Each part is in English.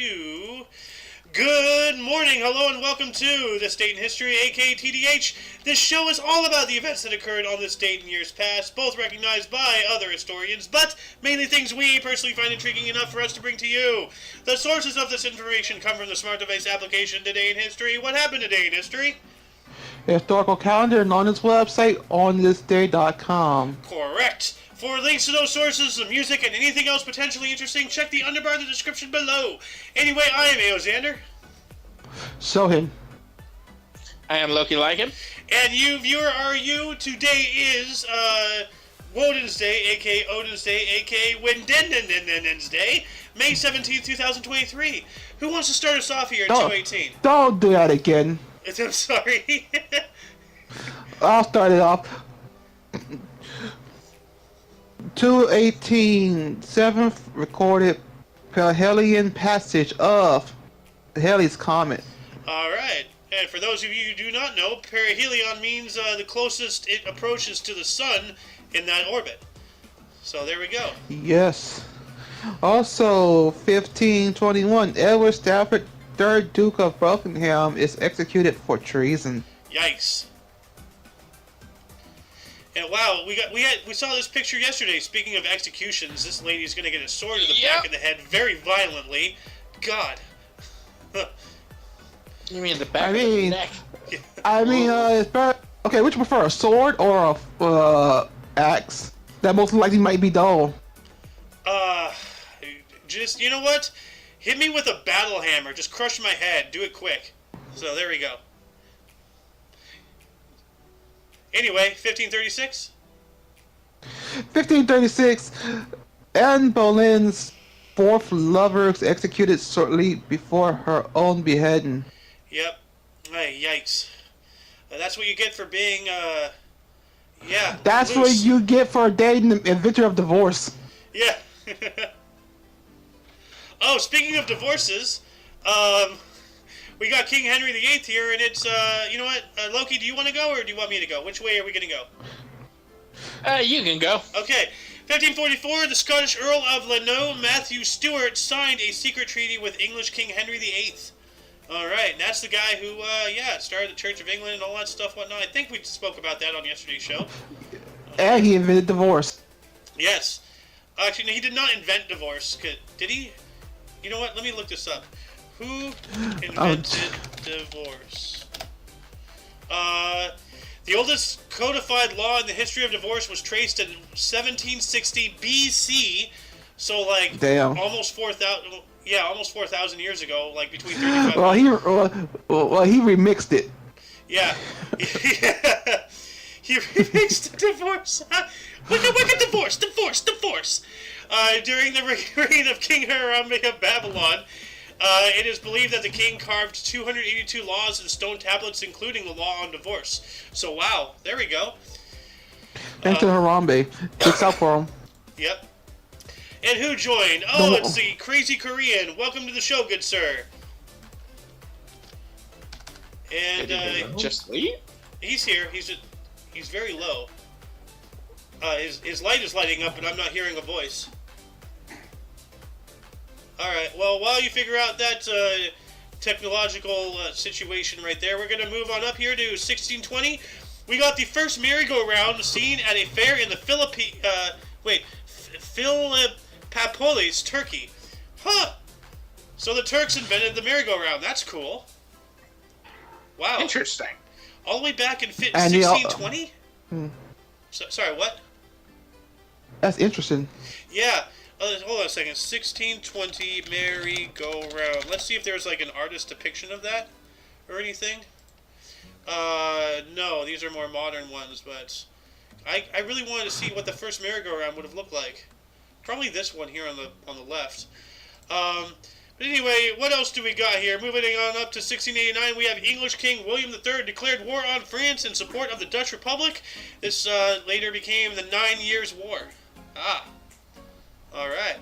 2. Good morning, hello, and welcome to This Date in History, aka TDH. This show is all about the events that occurred on this date in years past, both recognized by other historians, but mainly things we personally find intriguing enough for us to bring to you. The sources of this information come from the smart device application Today in History. What happened today in history? Historical calendar and on its website, onthisday.com. Correct. For links to those sources, the music, and anything else potentially interesting, check the underbar in the description below. Anyway, I am Aoxander. Show him. I am Loki Lycan. And you, viewer, are you? Today is, Woden's Day, aka Odin's Day, aka Wendendendendenden's Day, May 17th, 2023. Who wants to start us off here at 2:18? Don't do that again. I'm sorry. I'll start it off. 2:18, 7th recorded perihelion passage of Halley's Comet. Alright, and for those of you who do not know, perihelion means the closest it approaches to the sun in that orbit. So there we go. Yes. Also, 1521, Edward Stafford, 3rd Duke of Buckingham, is executed for treason. Yikes. And wow, we saw this picture yesterday. Speaking of executions, this lady's gonna get a sword in the back of the head very violently. God. You mean the back of the neck? It's better. Okay, would you prefer a sword or a axe? That most likely might be dull. Just, you know what? Hit me with a battle hammer. Just crush my head. Do it quick. So there we go. Anyway, 1536? 1536, Anne Boleyn's 4th lover is executed shortly before her own beheading. Yep. Hey, yikes. That's what you get for being, yeah. That's loose. what you get for dating the inventor of divorce. Yeah. Oh, speaking of divorces, we got King Henry VIII here, and it's, you know what, Loki, do you want to go, or do you want me to go? Which way are we going to go? You can go. Okay. 1544, the Scottish Earl of Lanneau, Matthew Stewart, signed a secret treaty with English King Henry VIII. Alright, and that's the guy who, started the Church of England and all that stuff, whatnot. I think we spoke about that on yesterday's show. And he invented divorce. Yes. Actually, no, he did not invent divorce. Did he? You know what? Let me look this up. Who invented divorce? The oldest codified law in the history of divorce was traced in 1760 BC. So, like, damn. Almost 4,000. Yeah, almost 4,000 years ago. Like between 35. Well, he remixed it. Yeah. He remixed divorce. Look at divorce. During the reign of King Harambe of Babylon, it is believed that the king carved 282 laws in stone tablets, including the law on divorce. So, wow, there we go. Thanks to Harambe. It's out for him. Yep. And who joined? Oh, it's the Crazy Korean. Welcome to the show, good sir. And, just leave? He's here. He's very low. His light is lighting up, but I'm not hearing a voice. Alright, well, while you figure out that technological situation right there, we're going to move on up here to 1620. We got the first merry-go-round seen at a fair in the Philippopolis, Turkey. Huh! So the Turks invented the merry-go-round. That's cool. Wow. Interesting. All the way back in 1620? Sorry, what? That's interesting. Yeah. Hold on a second. 1620 merry-go-round. Let's see if there's like an artist depiction of that or anything. No, these are more modern ones, but I really wanted to see what the first merry-go-round would have looked like. Probably this one here on the left. But anyway, what else do we got here? Moving on up to 1689, we have English King William III declared war on France in support of the Dutch Republic. This later became the 9 Years' War. Ah. Alright.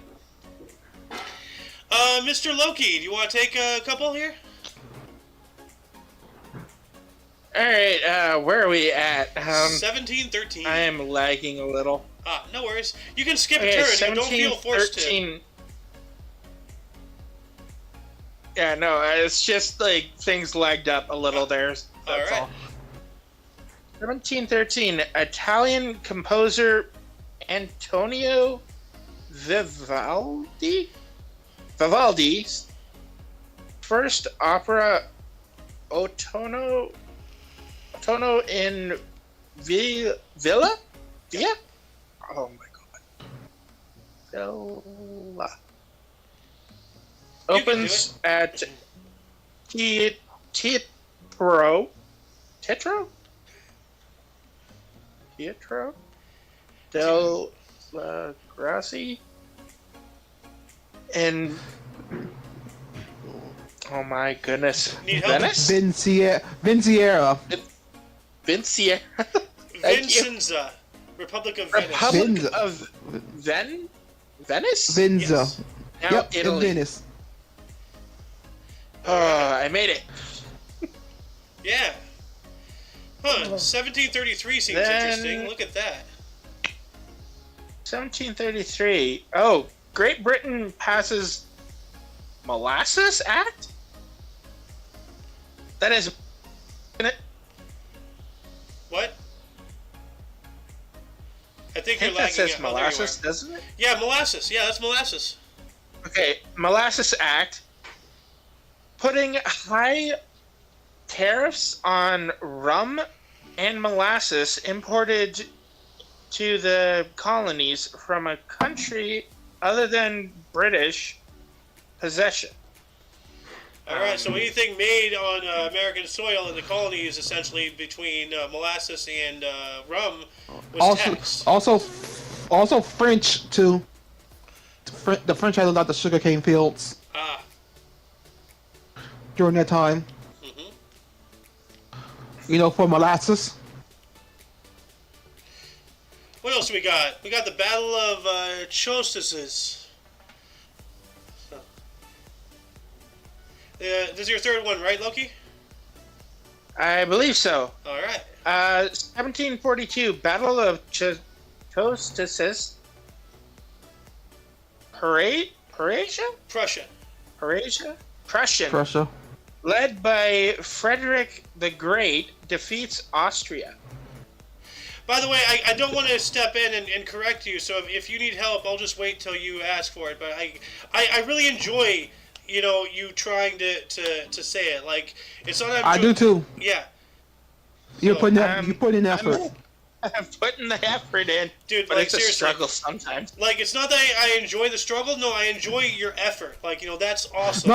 Mr. Loki, do you want to take a couple here? Alright, where are we at? 1713. I am lagging a little. Ah, no worries. You can skip a turn. You don't feel forced to. Yeah, no, it's just like things lagged up a little there. That's Alright. all. 1713, Italian composer Antonio Vivaldi's first opera Otono in Villa? Yeah? Oh my god. Villa. Opens at Pietro del Grassi and oh my goodness, Need help? Venice? Vinciera. Vincia. Vincenza, Republic of Venice. Republic Vinza. of Venice? Vinza. Yes. Now Yep, in Italy. Venice. I made it. Yeah. Huh, 1733 seems Then- interesting. Look at that. 1733. Oh, Great Britain passes Molasses Act? That is... What? I think I you're think that lagging says out. Oh, there you molasses, are. doesn't it? Yeah, molasses. Yeah, that's molasses. Okay, Molasses Act, putting high tariffs on rum and molasses imported to the colonies from a country other than British possession. Alright, so anything made on American soil in the colonies, essentially between molasses and rum, was taxed. Also French too. The French had a lot of sugarcane fields Ah. during that time. Mm-hmm. You know, for molasses. What else we got? We got the Battle of Chostes. This is your third one, right, Loki? I believe so. All right. 1742, Battle of Chostes. Prussia? Prussian. Prussia. Led by Frederick the Great, defeats Austria. By the way, I don't want to step in and correct you, so if you need help, I'll just wait till you ask for it. But I really enjoy, you trying to say it. Like, it's not... I do too. Yeah. You're So, putting effort. I'm putting the effort in, Dude, but like, it's a seriously. struggle sometimes. Like, it's not that I enjoy the struggle. No, I enjoy your effort. Like, that's awesome.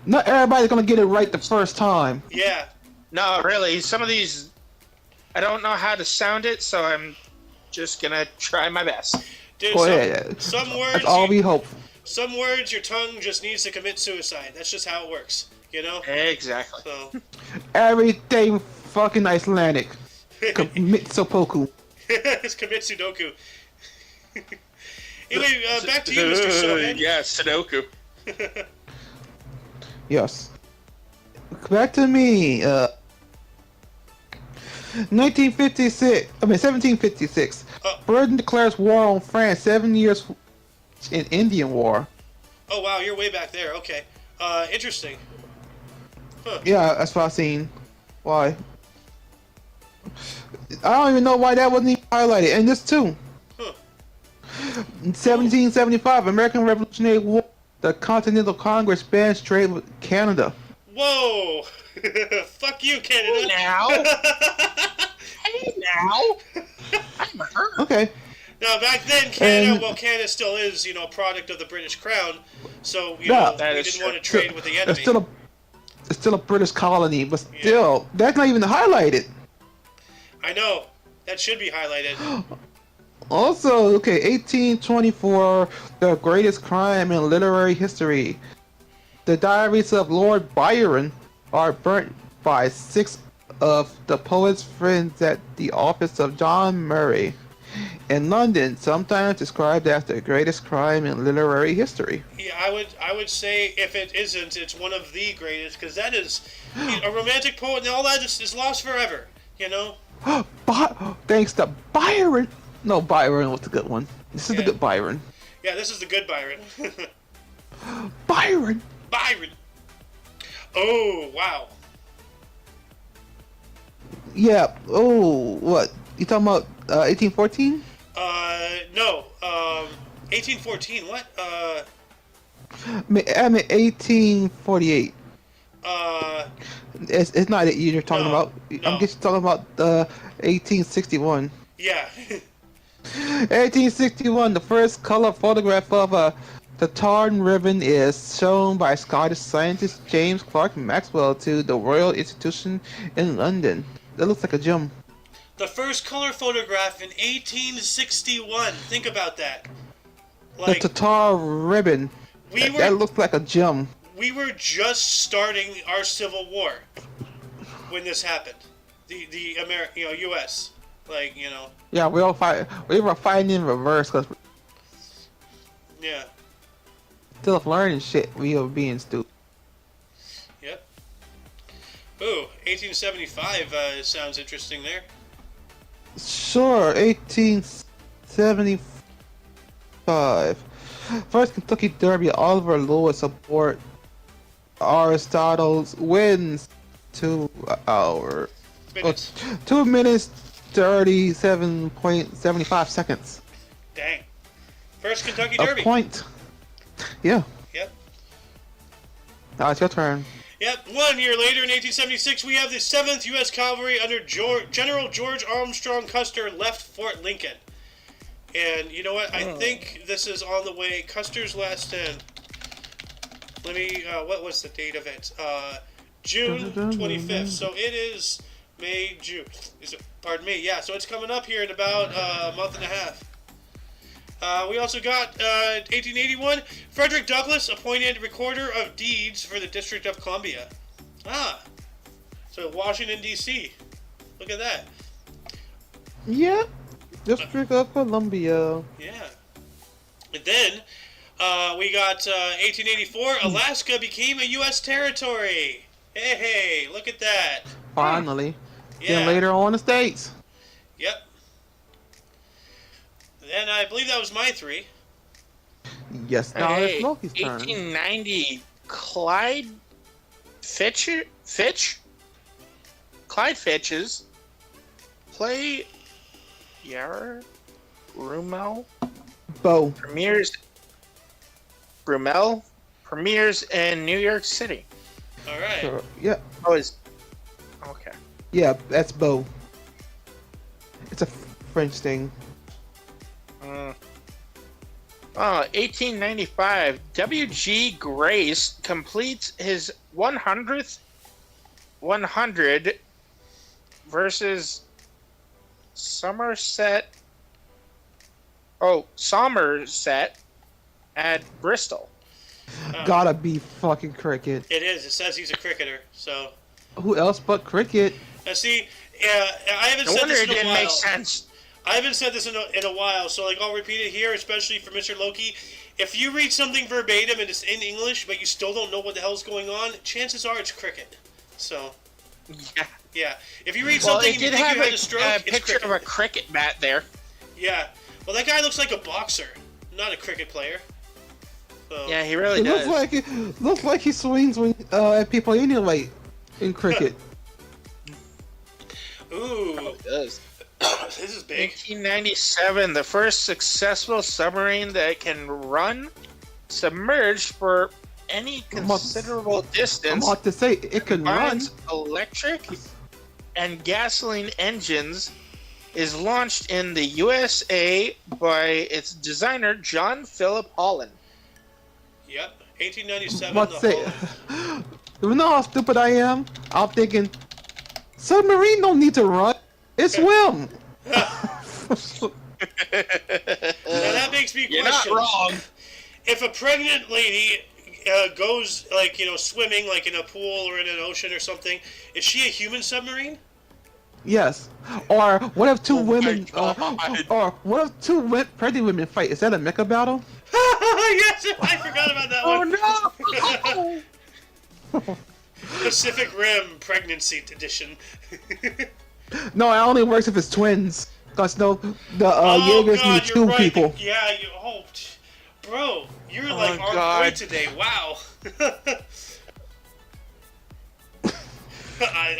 Not everybody's gonna get it right the first time. Yeah. No, really, some of these, I don't know how to sound it, so I'm just gonna try my best. Dude, Go ahead. some words... That's all we hope. Some words, your tongue just needs to commit suicide. That's just how it works, Exactly. So... Everything fucking Icelandic. Commit seppuku. It's commit Sudoku. Anyway, back to you, Mr. Sohan. Yeah, Sudoku. Yes. Back to me. 1756. Britain declares war on France. 7 years in Indian War. Oh wow, you're way back there. Okay. Interesting. Huh. Yeah, that's what I've seen. Why? I don't even know why that wasn't even highlighted. And this too. Huh. In 1775, American Revolutionary War. The Continental Congress bans trade with Canada. Whoa! Fuck you, Canada. Now? Hey, now? I'm hurt. Okay. Now, back then, Canada, And- well, Canada still is, a product of the British Crown. So, Yeah. That we is didn't true. want to trade with the It's enemy. still a British colony, but still, that's not even highlighted. I know. That should be highlighted. Also, 1824, the greatest crime in literary history. The diaries of Lord Byron are burnt by 6 of the poet's friends at the office of John Murray in London, sometimes described as the greatest crime in literary history. Yeah, I would say if it isn't, it's one of the greatest, because that is a romantic poet, and all that is lost forever. Thanks to Byron. No, Byron was the good one. This is the Yeah. good Byron. Yeah, this is the good Byron. Byron. Byron. Oh, wow. Yeah. Oh, what? You talking about 1814? No. 1814. What? I mean 1848. Uh, It's not that you're talking no, about. I'm no. just talking about 1861. Yeah. 1861, the first color photograph of the tartan ribbon is shown by Scottish scientist James Clerk Maxwell to the Royal Institution in London. That looks like a gem. The first color photograph in 1861. Think about that. The Like, Tatar ribbon. we That were looks like a gem. we were just starting our Civil War when this happened. The U.S. Like, Yeah, we all fight. We were fighting in reverse because we're yeah. still learning shit. We were being stupid. Yep. Ooh, 1875 sounds interesting there. Sure, 1875. First Kentucky Derby, Oliver Lewis aboard Aristotle's wins 2 hours. Minutes. 2 minutes 37.75 seconds. Dang. First Kentucky A Derby. point. Yeah. Yep. Now it's your turn. Yep. 1 year later, in 1876, we have the 7th U.S. Cavalry under General George Armstrong Custer left Fort Lincoln. And you know what? I think this is on the way. Custer's last stand. Let me. What was the date of it? June 25th. So it is May, June. Pardon me. Yeah. So it's coming up here in about a month and a half. We also got 1881. Frederick Douglass appointed Recorder of Deeds for the District of Columbia. Ah. So Washington D.C. Look at that. Yeah. District of Columbia. Yeah. And then we got 1884. Alaska became a U.S. territory. Hey, look at that. Finally. Yeah. Then later on the States. Yep. And I believe that was my 3. Yes, now Hey, it's Loki's turn. 1890, Clyde Fitch's play Yara Brummel Bo. premieres in New York City. All right. Sure. Yeah. Oh, is okay. Yeah, that's Bo. It's a French thing. 1895, W.G. Grace completes his 100th 100 versus Somerset at Bristol. Gotta be fucking cricket. It is. It says he's a cricketer. So, Who else but cricket? see, I haven't No said wonder this it in a didn't while. make sense. I haven't said this in a while, so I'll repeat it here, especially for Mr. Loki. If you read something verbatim and it's in English, but you still don't know what the hell's going on, chances are it's cricket. So, yeah. If you read something It and you did think have you had a stroke, a it's picture cricket. of a cricket bat there. Yeah. Well, that guy looks like a boxer, not a cricket player. So, Yeah, he really It does. looks like he swings at people anyway in cricket. Ooh, It does. this is big. 1897, the first successful submarine that can run submerged for any considerable I'm distance about to say it can run. combines electric and gasoline engines is launched in the USA by its designer John Philip Holland. Yep, 1897. What the say? Holland. You know how stupid I am? I'm thinking submarine don't need to run. It swim. Now that makes me You're not question. wrong. If a pregnant lady goes, swimming, like in a pool or in an ocean or something, is she a human submarine? Yes. Or what if two women? God. Or what if two pregnant women fight? Is that a mecha battle? Yes, I forgot about that one. no! Pacific Rim Pregnancy Edition. No, it only works if it's twins. Cause the Oh Jaegers God, need you're two right. people. Yeah, bro, you're like on God. point today. Wow.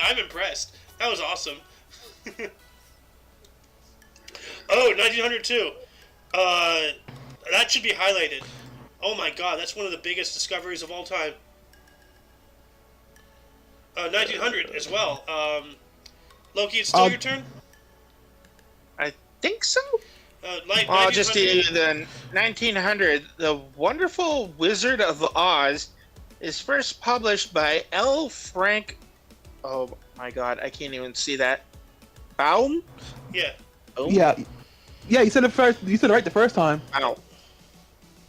I'm impressed. That was awesome. Oh, 1902. That should be highlighted. Oh my god, that's one of the biggest discoveries of all time. 1900 as well. Loki, it's still your turn? I think so. I'll just do the 1900. The Wonderful Wizard of Oz is first published by L. Frank. Oh my god, I can't even see that. Baum? Yeah. Oh. Yeah, you said it first. You said it right the first time. Ow.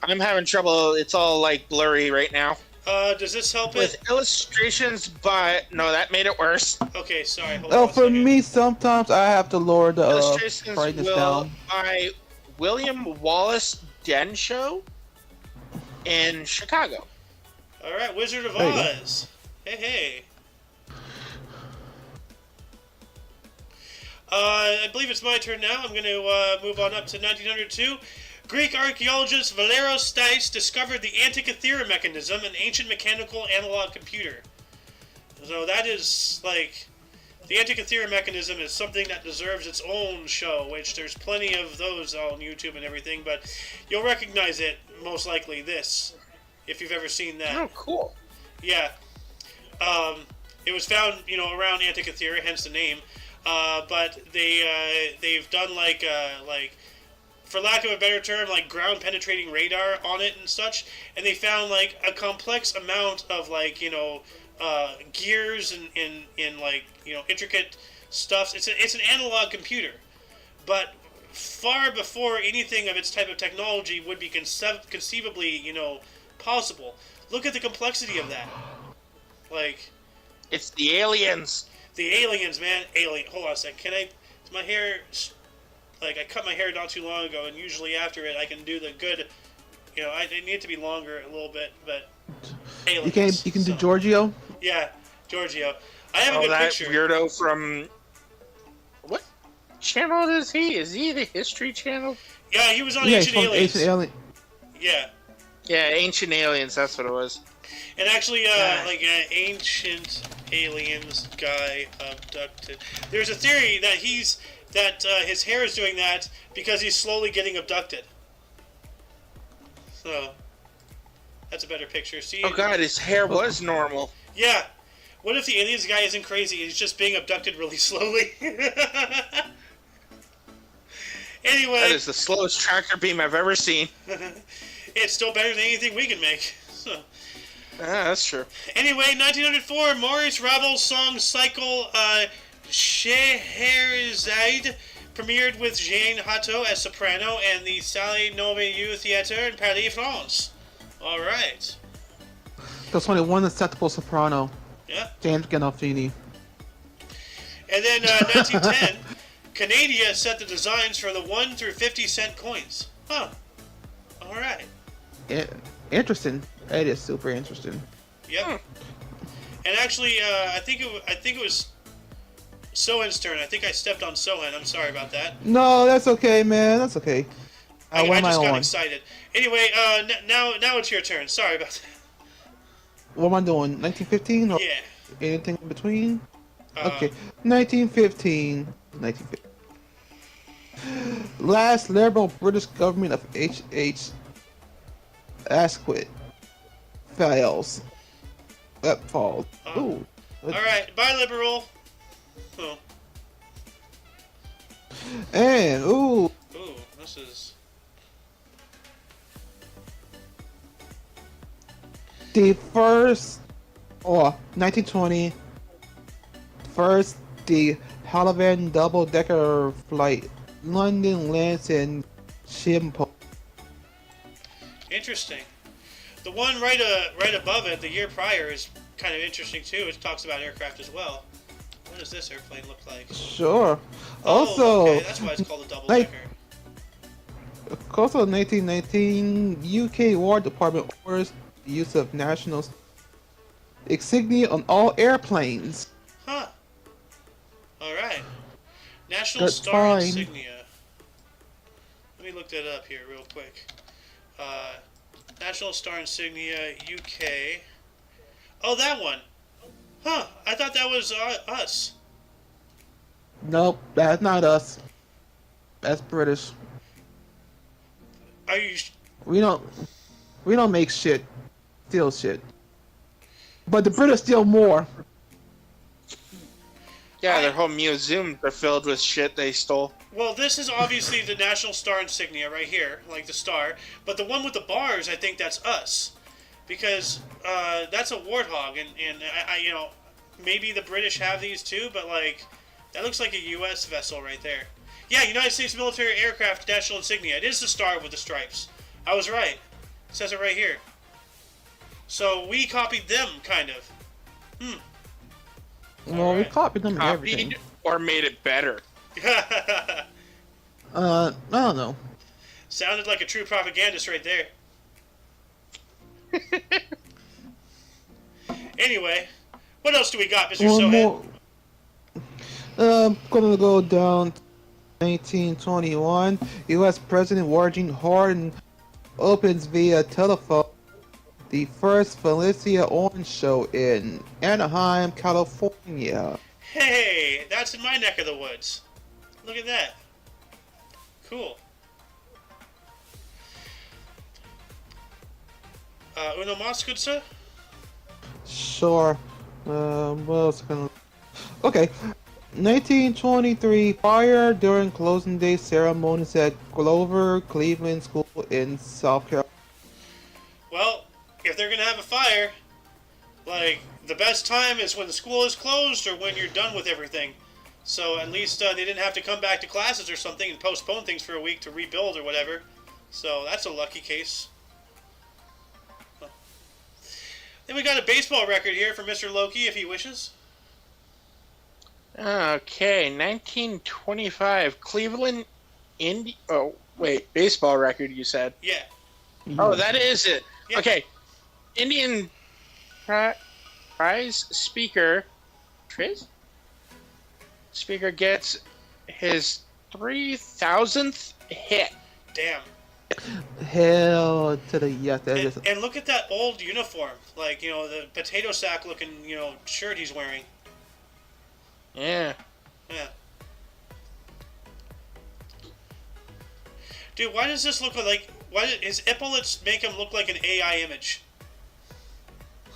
I'm having trouble. It's all like blurry right now. Does this help With it? illustrations by... No, that made it worse. Okay, sorry. Hold Oh, on a for second. me, sometimes I have to lower the Illustrations brightness will down. by William Wallace Denshow in Chicago. All right, Wizard of There you go. Oz. Hey. I believe it's my turn now. I'm going to move on up to 1902. Greek archaeologist Valeros Stais discovered the Antikythera mechanism, an ancient mechanical analog computer. So that is, like, the Antikythera mechanism is something that deserves its own show, which there's plenty of those on YouTube and everything, but you'll recognize it, most likely, this, if you've ever seen that. Oh, cool. Yeah. It was found, around Antikythera, hence the name. But they've done like for lack of a better term, like ground penetrating radar on it and such, and they found like a complex amount of gears and like intricate stuff. It's an analog computer, but far before anything of its type of technology would be conceivably possible. Look at the complexity of that. Like, it's the aliens. the aliens, man. Hold on a second. Can I? Is my hair? Like, I cut my hair not too long ago, and usually after it, I can do the good. I need it to be longer a little bit, but aliens. You can do Giorgio. Yeah, Giorgio. I have a good that picture. weirdo from... What channel is he? Is he the History Channel? Yeah, he was on Yeah, Ancient from Aliens. Ancient Alien. Yeah, Yeah, Ancient Aliens, that's what it was. and actually, like an Ancient Aliens guy abducted. There's a theory that his hair is doing that because he's slowly getting abducted. So, that's a better picture. See? Oh god, his hair was normal. Yeah. What if the aliens guy isn't crazy? He's just being abducted really slowly. Anyway, That is the slowest tractor beam I've ever seen. it's still better than anything we can make. So, That's true. anyway, 1904, Maurice Ravel's song cycle Scheherazade premiered with Jeanne Hato as soprano and the Salle Nouvelle Theatre in Paris, France. All right. There's only one acceptable soprano. Yeah. James Gandolfini. And then 1910, Canada set the designs for the 1 through 50 cent coins. Huh. All right. Interesting. It is super interesting. Yep. And actually, I think it was Sohan's turn. I think I stepped on Sohan. I'm sorry about that. No, that's okay, man. That's okay. I won my just got own. excited. Anyway, now it's your turn. Sorry about that. What am I doing? 1915 or Yeah. anything in between? Okay. 1915. 1915. Last liberal British government of H.H. Asquith fails. That falls. Ooh. All right. Bye, liberal. Oh. And ooh. Ooh, this is. The first, 1920, first de Havilland double-decker flight, London lands in Shimpo. Interesting. The one right above it, the year prior, is kind of interesting too. It talks about aircraft as well. What does this airplane look like? Sure. Oh, Also, okay, that's why it's called a double decker. also 1919, UK War Department orders the use of national insignia on all airplanes. Huh. All right. National That's Star fine. Insignia. Let me look that up here real quick. National Star Insignia, UK. Oh, that one. Huh? I thought that was us. Nope, that's not us. That's British. Are you? We don't we don't make shit. Steal shit. But the British steal more. Yeah, their whole museums are filled with shit they stole. Well, this is obviously the national star insignia right here, like the star. But the one with the bars, I think that's us, because that's a warthog, and you know, maybe the British have these too, but like that looks like a U.S. vessel right there. Yeah, United States military aircraft national insignia. It is the star with the stripes. I was right. It says it right here. So we copied them, kind of. Well, we copied them and Copied everything. or made it better. I don't know. Sounded like a true propagandist right there. Anyway, what else do we got, Mr. One Sohead? more. Gonna go down to 1921. U.S. President Warren Horton opens via telephone the first Felicia Orange show in Anaheim, California. Hey, that's in my neck of the woods. Look at that. Cool. Uno mas, good sir? Sure. What else can? Okay. 1923 fire during closing day ceremonies at Glover Cleveland School in South Carolina. Well, if they're gonna have a fire, like, the best time is when the school is closed or when you're done with everything. So at least they didn't have to come back to classes or something and postpone things for a week to rebuild or whatever. So that's a lucky case. Huh. Then we got a baseball record here for Mr. Loki, if he wishes. Okay, 1925 Cleveland Oh, wait, baseball record you said. Yeah. Oh, that is it. Yeah. Okay, Indian prize speaker gets his 3,000th hit. Damn. Hell to the yes. That is. And look at that old uniform. Like, you know, the potato sack looking, you know, shirt he's wearing. Yeah. Yeah. Dude, why does this look like... Why did his epaulets make him look like an AI image?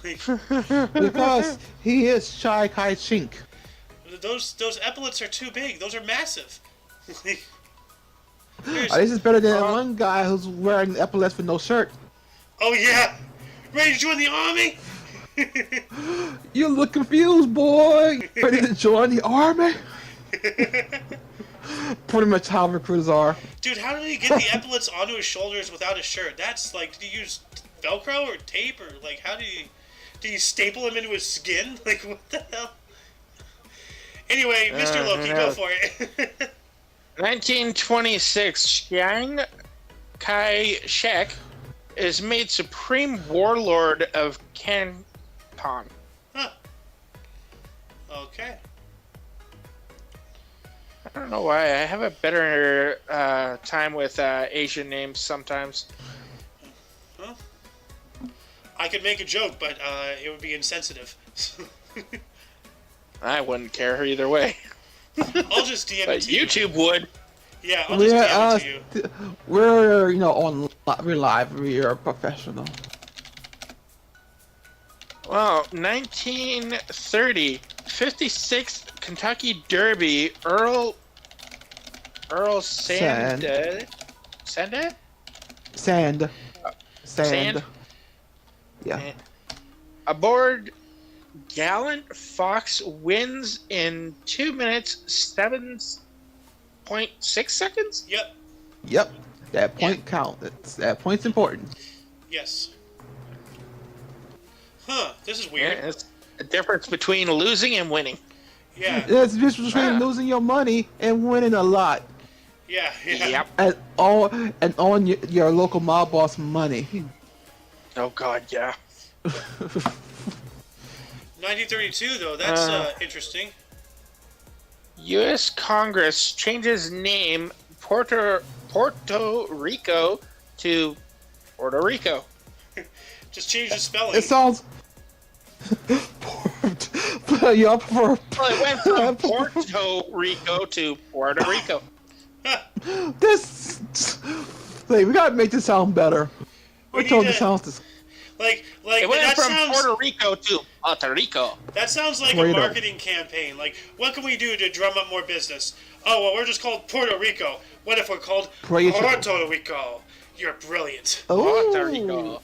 Like, Because he is Chai Kai Chink. those epaulets are too big. Those are massive. Like, there's- This is better than one guy who's wearing epaulets with no shirt. oh yeah, ready to join the army? You look confused, boy. Ready to join the army? Pretty much how recruiters are. Dude, how did he get the epaulets onto his shoulders without a shirt? That's like, did he use Velcro or tape or like how did he staple him into his skin? Like what the hell? Anyway, Mr. Loki, go for it. 1926 Chiang Kai-shek is made Supreme Warlord of Canton. Huh. Okay. I don't know why. I have a better time with Asian names sometimes. Huh? I could make a joke, but it would be insensitive. I wouldn't care either way. I'll just DM But it to you. YouTube would. Yeah, I'll just DM it to you. We're we're live. We're professional. Well, 1930, 56th Kentucky Derby, Earl Sand. Sand. Yeah. Aboard Gallant Fox wins in 2 minutes 7.6 seconds. Yep. Yep. That point count. That point's important. Yes. Huh. This is weird. Yeah, it's the difference between losing and winning. Yeah. It's just between losing your money and winning a lot. Yeah. Yeah. Yep. And on your local mob boss money. Oh God, yeah. 1932, though. That's interesting. U.S. Congress changes name Puerto Rico to Puerto Rico. Just change the spelling. It sounds You all prefer? Well, it went from Puerto Rico to Puerto Rico. This. Like, we gotta make this sound better. We Puerto need to- sounds this. Like It went that from sounds. Puerto Rico to Puerto Rico. That sounds like a Puerto. marketing campaign. Like, what can we do to drum up more business? Oh, well, we're just called Puerto Rico. What if we're called Puerto Rico? You're brilliant. Puerto Rico.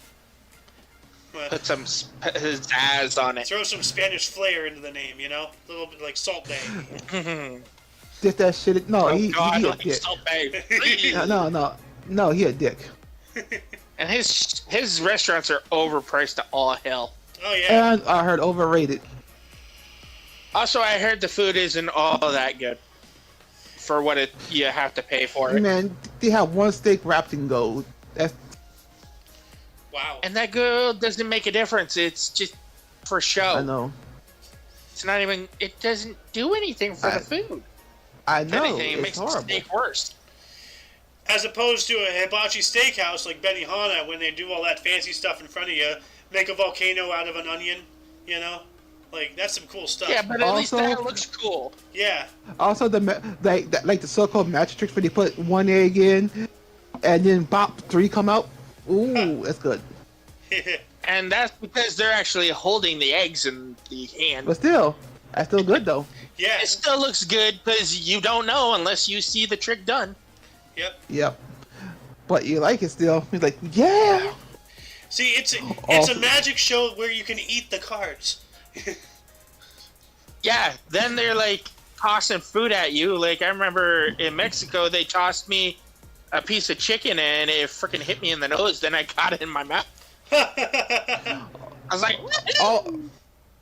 Well, Put some pizzazz on it. throw some Spanish flair into the name, you know? A little bit like Salt Bay. Just that shit. No, Oh he God, a like dick. Salt Bay, please. No, he a dick. And his restaurants are overpriced to all hell. Oh, yeah. And I heard overrated. Also, I heard the food isn't all that good for what you have to pay for it. Man, they have one steak wrapped in gold. That's Wow. And that gold doesn't make a difference. It's just for show. I know. It's not even. It doesn't do anything for the food. I If know. anything, it It's makes the horrible. steak worse. As opposed to a hibachi steakhouse like Benihana, when they do all that fancy stuff in front of you, make a volcano out of an onion, you know? Like, that's some cool stuff. Yeah, but at least Also- that looks cool. Yeah. Also, like the so-called magic tricks where they put one egg in, and then bop, three come out. Ooh, that's good. And that's because they're actually holding the eggs in the hand. But still, that's still good though. Yeah. It still looks good because you don't know unless you see the trick done. Yep. Yep. But you like it still. He's like, yeah. See, it's a Awesome. magic show where you can eat the cards. Yeah, then they're like tossing food at you. Like I remember in Mexico, they tossed me a piece of chicken and it freaking hit me in the nose. Then I got it in my mouth. I was like,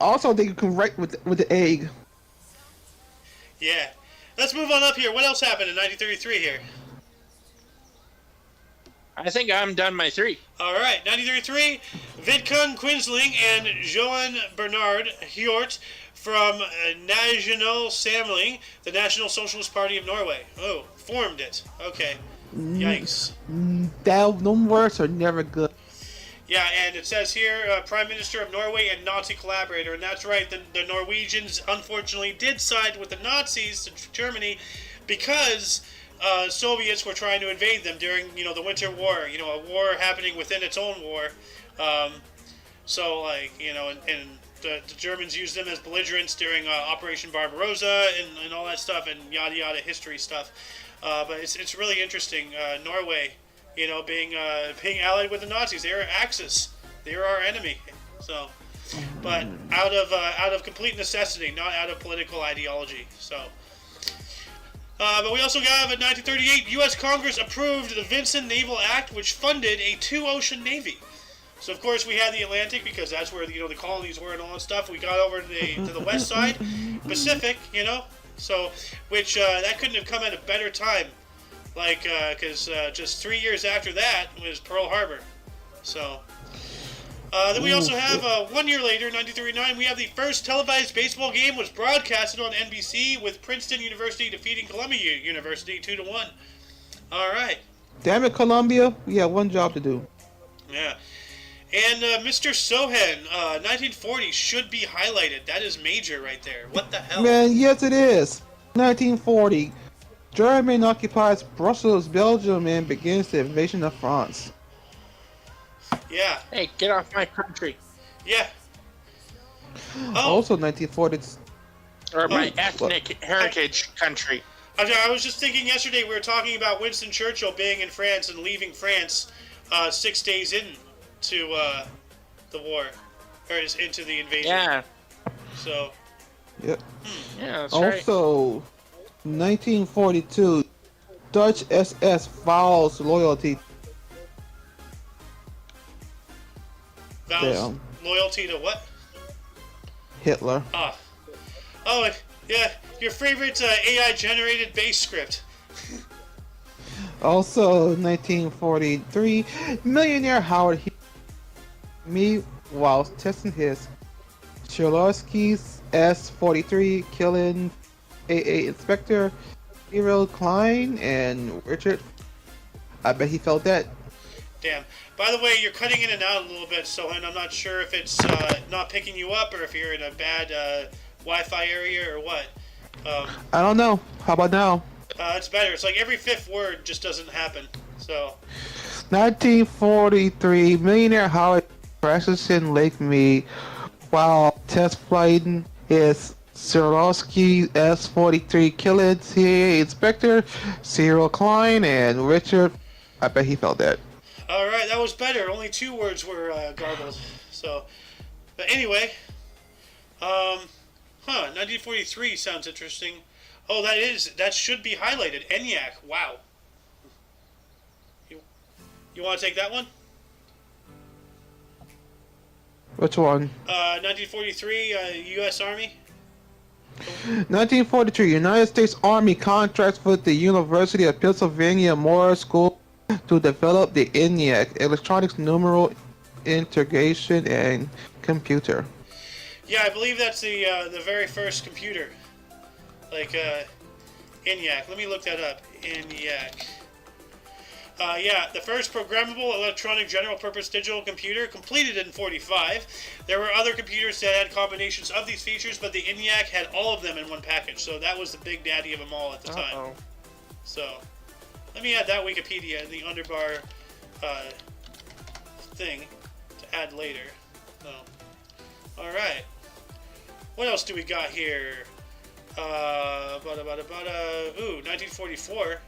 Also, they can write with the egg. Yeah. Let's move on up here. What else happened in 1933 here? I think I'm done my 3. All right, 1933, Vidkun Quisling and Johan Bernard Hjort from National Samling, the National Socialist Party of Norway. Oh, formed it. Okay. Yikes. Them words are never good. Yeah, and it says here, Prime Minister of Norway and Nazi collaborator. And that's right, the Norwegians unfortunately did side with the Nazis in Germany because Soviets were trying to invade them during, the Winter War. A war happening within its own war. So, like, and the Germans used them as belligerents during Operation Barbarossa and all that stuff and yada yada history stuff. But it's really interesting. Norway, being allied with the Nazis. They are Axis. They are our enemy. So, but out of complete necessity, not out of political ideology. So. But we also got in 1938, U.S. Congress approved the Vinson Naval Act, which funded a two-ocean navy. So of course we had the Atlantic because that's where the colonies were and all that stuff. We got over to the west side, Pacific, So which that couldn't have come at a better time, like because just 3 years after that was Pearl Harbor. So. Then we also have 1 year later, 1939, we have the first televised baseball game was broadcasted on NBC with Princeton University defeating Columbia University 2-1. All right. Damn it, Columbia. We have one job to do. Yeah. And Mr. Sohan, 1940 should be highlighted. That is major right there. What the hell? Man, yes it is. 1940. Germany occupies Brussels, Belgium, and begins the invasion of France. Yeah. Hey, get off my country. Yeah. Oh, Also 1940. Or my ethnic heritage country. I was just thinking yesterday we were talking about Winston Churchill being in France and leaving France 6 days into the war, or into the invasion. Yeah. So. Yep. Yeah, that's right. Also, 1942. Dutch SS vows loyalty. Vows Damn. loyalty to what? Hitler. Ah. Oh, yeah, your favorite AI-generated base script. Also, 1943. Millionaire Howard me while testing his Chilorski's S-43, killing AA Inspector Hero Klein and Richard. I bet he felt that. Damn. By the way, you're cutting in and out a little bit, Sohan. I'm not sure if it's not picking you up or if you're in a bad Wi-Fi area or what? I don't know. How about now? It's better. It's like every fifth word just doesn't happen. So 1943, millionaire Howard crashes in Lake Mead while test flighting his Swarovski S-43, killing CIA Inspector Cyril Klein and Richard. I bet he felt that. all right, that was better. Only 2 words were garbled. So, but anyway, 1943 sounds interesting. Oh, that should be highlighted. ENIAC. Wow. You want to take that one? Which one? 1943, U.S. Army. 1943, United States Army contracts with the University of Pennsylvania Morris School to develop the ENIAC, electronics numeral integration and computer. Yeah, I believe that's the very first computer. Like, ENIAC. Let me look that up. ENIAC. Yeah, the first programmable electronic general-purpose digital computer, completed in 45. There were other computers that had combinations of these features, but the ENIAC had all of them in one package, so that was the big daddy of them all at the time. So, let me add that Wikipedia in the underbar thing to add later. So, all right. What else do we got here? Ooh, 1944.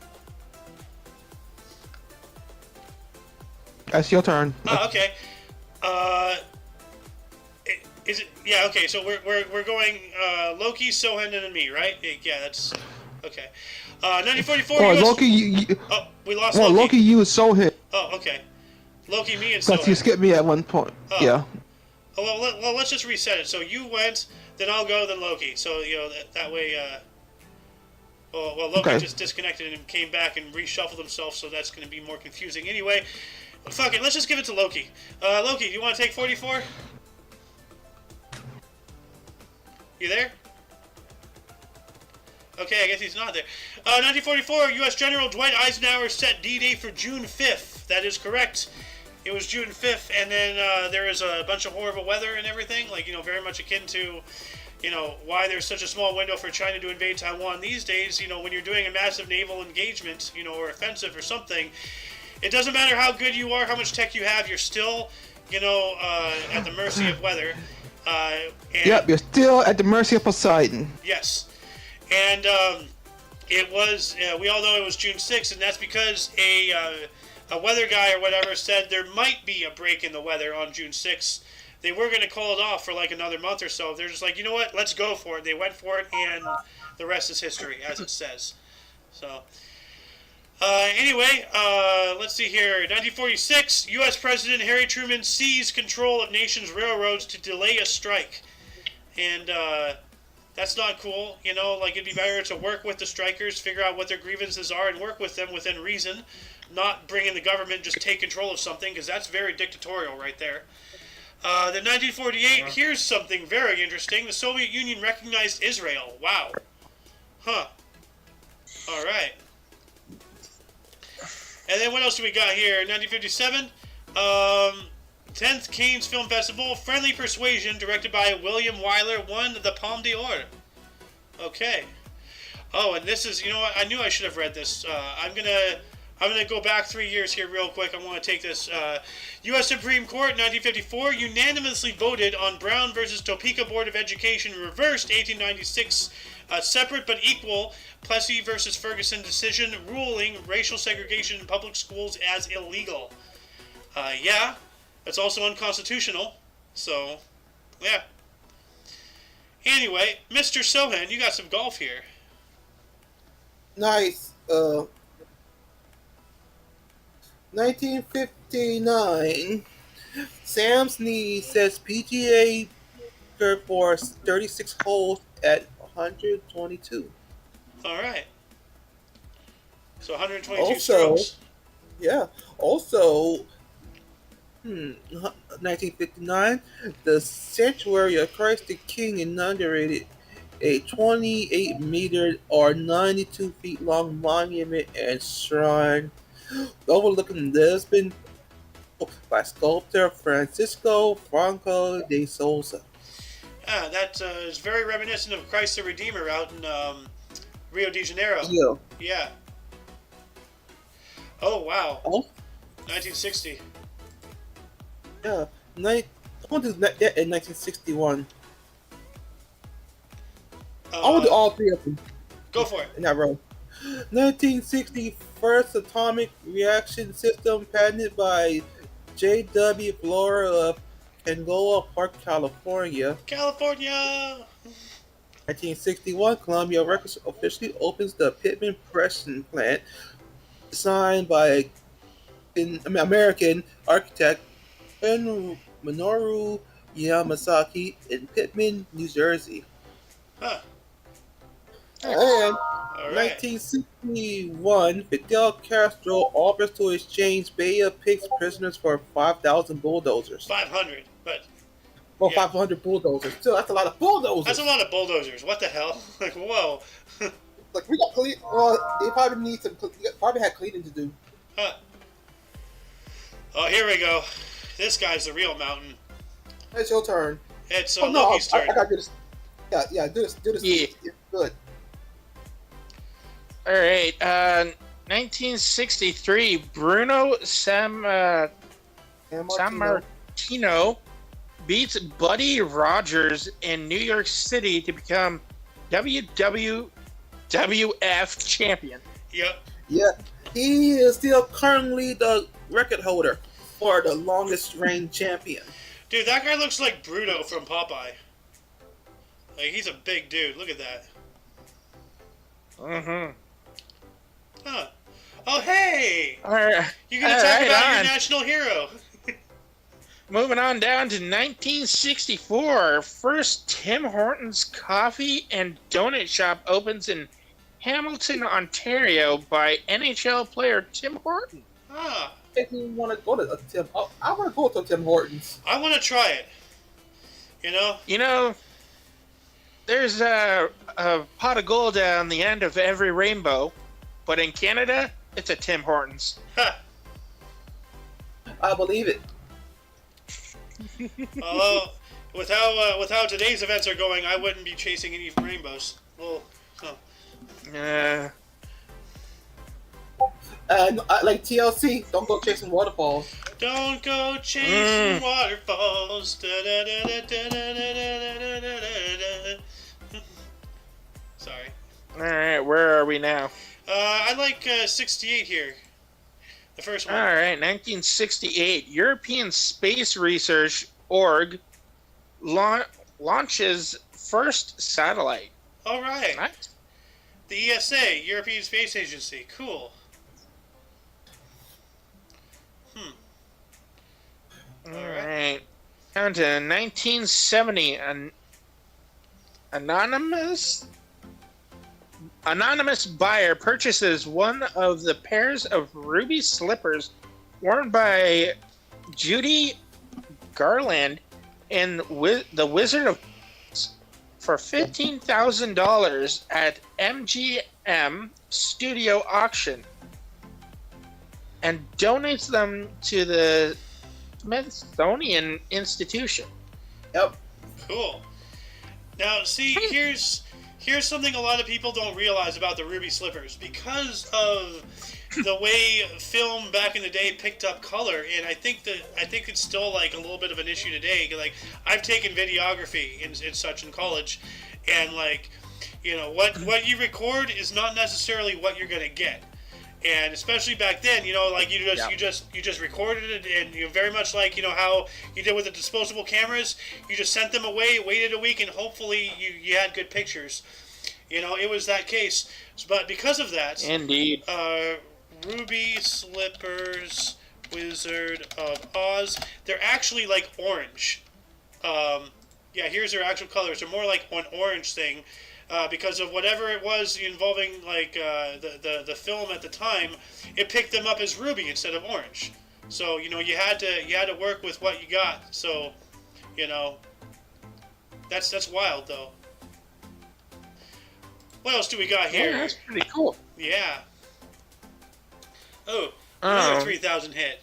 That's your turn. Oh, okay. Is it? Yeah. Okay. So we're going Loki, Sohan, and me, right? Yeah. That's okay. 1944. Oh, US... Loki. Oh, we lost Well, Loki. Loki, you was so hit. Oh, okay. Loki, me, and Because you Sohan. skipped me at one point. Oh. Yeah. Oh, well, let's just reset it. So you went, then I'll go, then Loki. So that way. Well, Loki Okay. just disconnected and came back and reshuffled himself, so that's going to be more confusing. Anyway, fuck it. Let's just give it to Loki. Loki, do you want to take 44? You there? Okay, I guess he's not there. 1944, U.S. General Dwight Eisenhower set D-Day for June 5th. That is correct. It was June 5th, and then there was a bunch of horrible weather and everything, like, very much akin to, why there's such a small window for China to invade Taiwan these days. When you're doing a massive naval engagement, or offensive or something, it doesn't matter how good you are, how much tech you have, you're still, at the mercy of weather. Yep, you're still at the mercy of Poseidon. Yes. And it was, we all know it was June 6th, and that's because a weather guy or whatever said there might be a break in the weather on June 6th. They were going to call it off for like another month or so. They're just like, you know what, let's go for it. They went for it, and the rest is history, as it says. So, anyway, let's see here. 1946, U.S. President Harry Truman seized control of nation's railroads to delay a strike. And, that's not cool, like it'd be better to work with the strikers, figure out what their grievances are, and work with them within reason, not bring in the government, just take control of something, because that's very dictatorial right there. Then 1948, here's something very interesting. The Soviet Union recognized Israel. Wow. Huh. All right. And then what else do we got here? 1957, 10th Cannes Film Festival, Friendly Persuasion, directed by William Wyler, won the Palme d'Or. Okay. Oh, and this is, what? I knew I should have read this. I'm gonna go back 3 years here real quick. I want to take this. U.S. Supreme Court, 1954, unanimously voted on Brown versus Topeka Board of Education, reversed 1896, separate but equal Plessy versus Ferguson decision, ruling racial segregation in public schools as illegal. Yeah. It's also unconstitutional, so, yeah. Anyway, Mr. Sohan, you got some golf here. Nice. 1959. Sam Snead sets PGA record for 36 holes at 122. All right. So 122 Also, strokes. Yeah. Also, 1959, the Sanctuary of Christ the King inaugurated a 28-meter or 92 feet long monument and shrine overlooking Lisbon by sculptor Francisco Franco de Souza. That is very reminiscent of Christ the Redeemer out in Rio de Janeiro. Yeah. Yeah. Oh, wow. Oh, 1960. yeah. I want to do that in 1961. I want to do all three of them Go for it. in that row. 1960, first atomic reaction system patented by J.W. Flora of Cangola Park, California. California! 1961, Columbia Records officially opens the Pittman Pressing Plant, designed by American architect Minoru Yamasaki in Pittman, New Jersey. Huh. And All right. 1961, Fidel Castro offers to exchange Bay of Pigs prisoners for 5,000 bulldozers. 500. But Well, Yeah. 500 bulldozers. Still, that's a lot of bulldozers. that's a lot of bulldozers. What the hell? Like, whoa. Like, we got clean. Well, they probably need some. Probably had cleaning to do. Huh. Oh, here we go. This guy's the real mountain. It's your turn. It's Oh no, Loki's turn. I gotta do this. Yeah, do this. Yeah. It's good. All right. 1963, Bruno And Sammartino beats Buddy Rogers in New York City to become WWF champion. Yep. Yeah, he is still currently the record holder for the longest reign champion. Dude, that guy looks like Bruno from Popeye. Like, he's a big dude. Look at that. Mm-hmm. Huh. Oh, hey! All right. You're gonna All talk right, about your on. national hero. Moving on down to 1964, first Tim Hortons coffee and donut shop opens in Hamilton, Ontario by NHL player Tim Horton. Ah, If you want to go to Tim, I want to go to Tim Hortons. I want to try it. You know? You know, there's a pot of gold on the end of every rainbow, but in Canada, it's a Tim Hortons. Ha. I believe it. Although, with how today's events are going, I wouldn't be chasing any rainbows. Well, huh. And like TLC, don't go chasing waterfalls. Don't go chasing waterfalls. Da-da-da-da-da-da-da-da-da-da. Sorry. All right, where are we now? I like 68 here. The first one. All right, 1968, European Space Research Org launches first satellite. All right. What? The ESA, European Space Agency. Cool. All right. Down to 1970, an anonymous buyer purchases one of the pairs of ruby slippers worn by Judy Garland in The Wizard of Oz for $15,000 at MGM Studio Auction and donates them to the Smithsonian Institution. Yep. Cool. Now, see, here's something a lot of people don't realize about the ruby slippers. Because of the way film back in the day picked up color, and I think it's still like a little bit of an issue today. Like, I've taken videography in such in college, and like, you know, what you record is not necessarily what you're gonna get. And especially back then, you know, like you just recorded it, and you very much like, you know, how you did with the disposable cameras. You just sent them away, waited a week, and hopefully you had good pictures. You know, it was that case. But because of that, Indeed. Ruby Slippers, Wizard of Oz, they're actually like orange. Yeah, here's their actual colors. They're more like an orange thing. Because of whatever it was involving like the film at the time, it picked them up as ruby instead of orange. So you know you had to work with what you got. So you know that's wild though. What else do we got here? Yeah, that's pretty cool. Yeah. Oh, another Oh. 3,000 hit.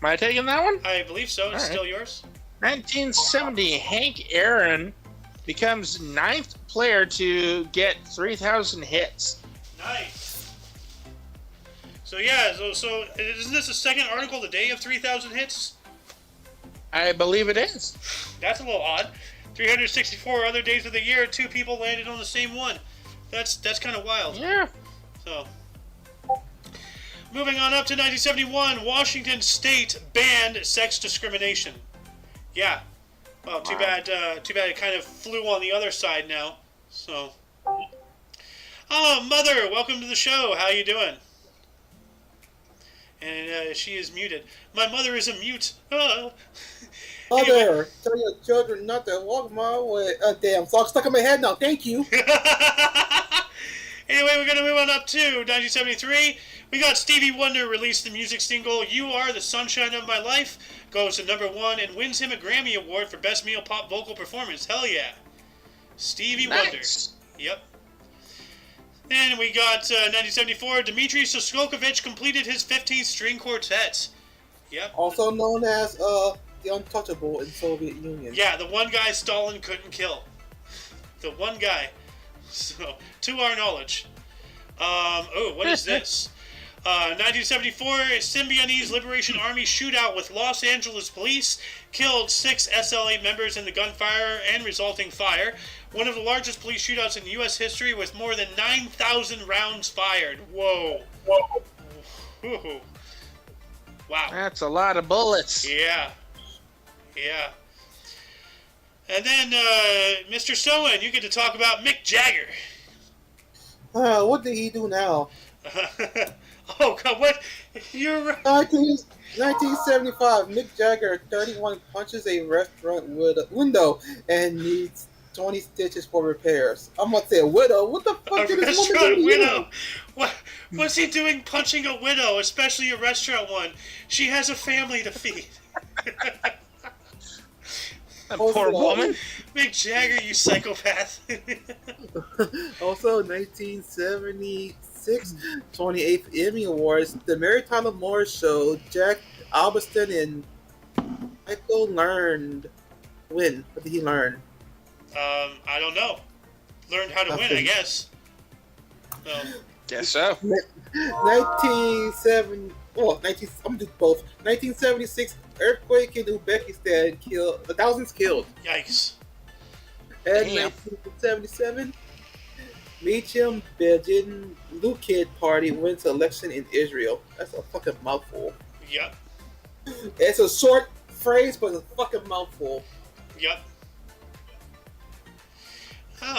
Am I taking that one? I believe so. It's All right. still yours. 1970, Hank Aaron becomes 9th player to get 3,000 hits. Nice. So yeah, so isn't this the second article today of 3,000 hits? I believe it is. That's a little odd. 364 other days of the year, 2 people landed on the same one. That's kind of wild. Yeah. So, moving on up to 1971, Washington State banned sex discrimination. Yeah. Well, too bad. Too bad it kind of flew on the other side now. So. Oh, Mother, welcome to the show. How you doing? And she is muted. My mother is a mute. Oh. Mother, tell your children not to walk my way. Damn, song stuck in my head now. Thank you. Anyway, we're going to move on up to 1973. We got Stevie Wonder released the music single You Are the Sunshine of My Life. Goes to #1 and wins him a Grammy Award for Best Male Pop Vocal Performance. Hell yeah. Stevie Wonder. Yep. Then we got 1974. Dmitri Shostakovich completed his 15th string quartet. Yep. Also known as the Untouchable in Soviet Union. Yeah, the one guy Stalin couldn't kill. The one guy. So, to our knowledge. Oh, what is this? 1974, Symbionese Liberation Army shootout with Los Angeles police killed 6 SLA members in the gunfire and resulting fire. One of the largest police shootouts in U.S. history with more than 9,000 rounds fired. Whoa. Whoa. Wow. That's a lot of bullets. Yeah. Yeah. And then, Mr. Soen, you get to talk about Mick Jagger. What did he do now? Oh, God, what? You're right. 1975, Mick Jagger, 31, punches a restaurant window and needs 20 stitches for repairs. I'm going to say a widow. What the fuck did this woman do to widow. you? What's he doing punching a widow, especially a restaurant one? She has a family to feed. That poor woman. Mick Jagger, you psychopath. Also, 1976, 28th Emmy Awards, The Mary Tyler Moore Show, Jack Alberston and Michael learned win. What did he learn? I don't know. Learned how to win, I guess. Guess so. 1970. Well, I'm gonna do both. 1976 earthquake in Uzbekistan killed thousands killed. Yikes. And Damn. 1977, Meacham Begin Lukid Party wins election in Israel. That's a fucking mouthful. Yep. It's a short phrase, but it's a fucking mouthful. Yep.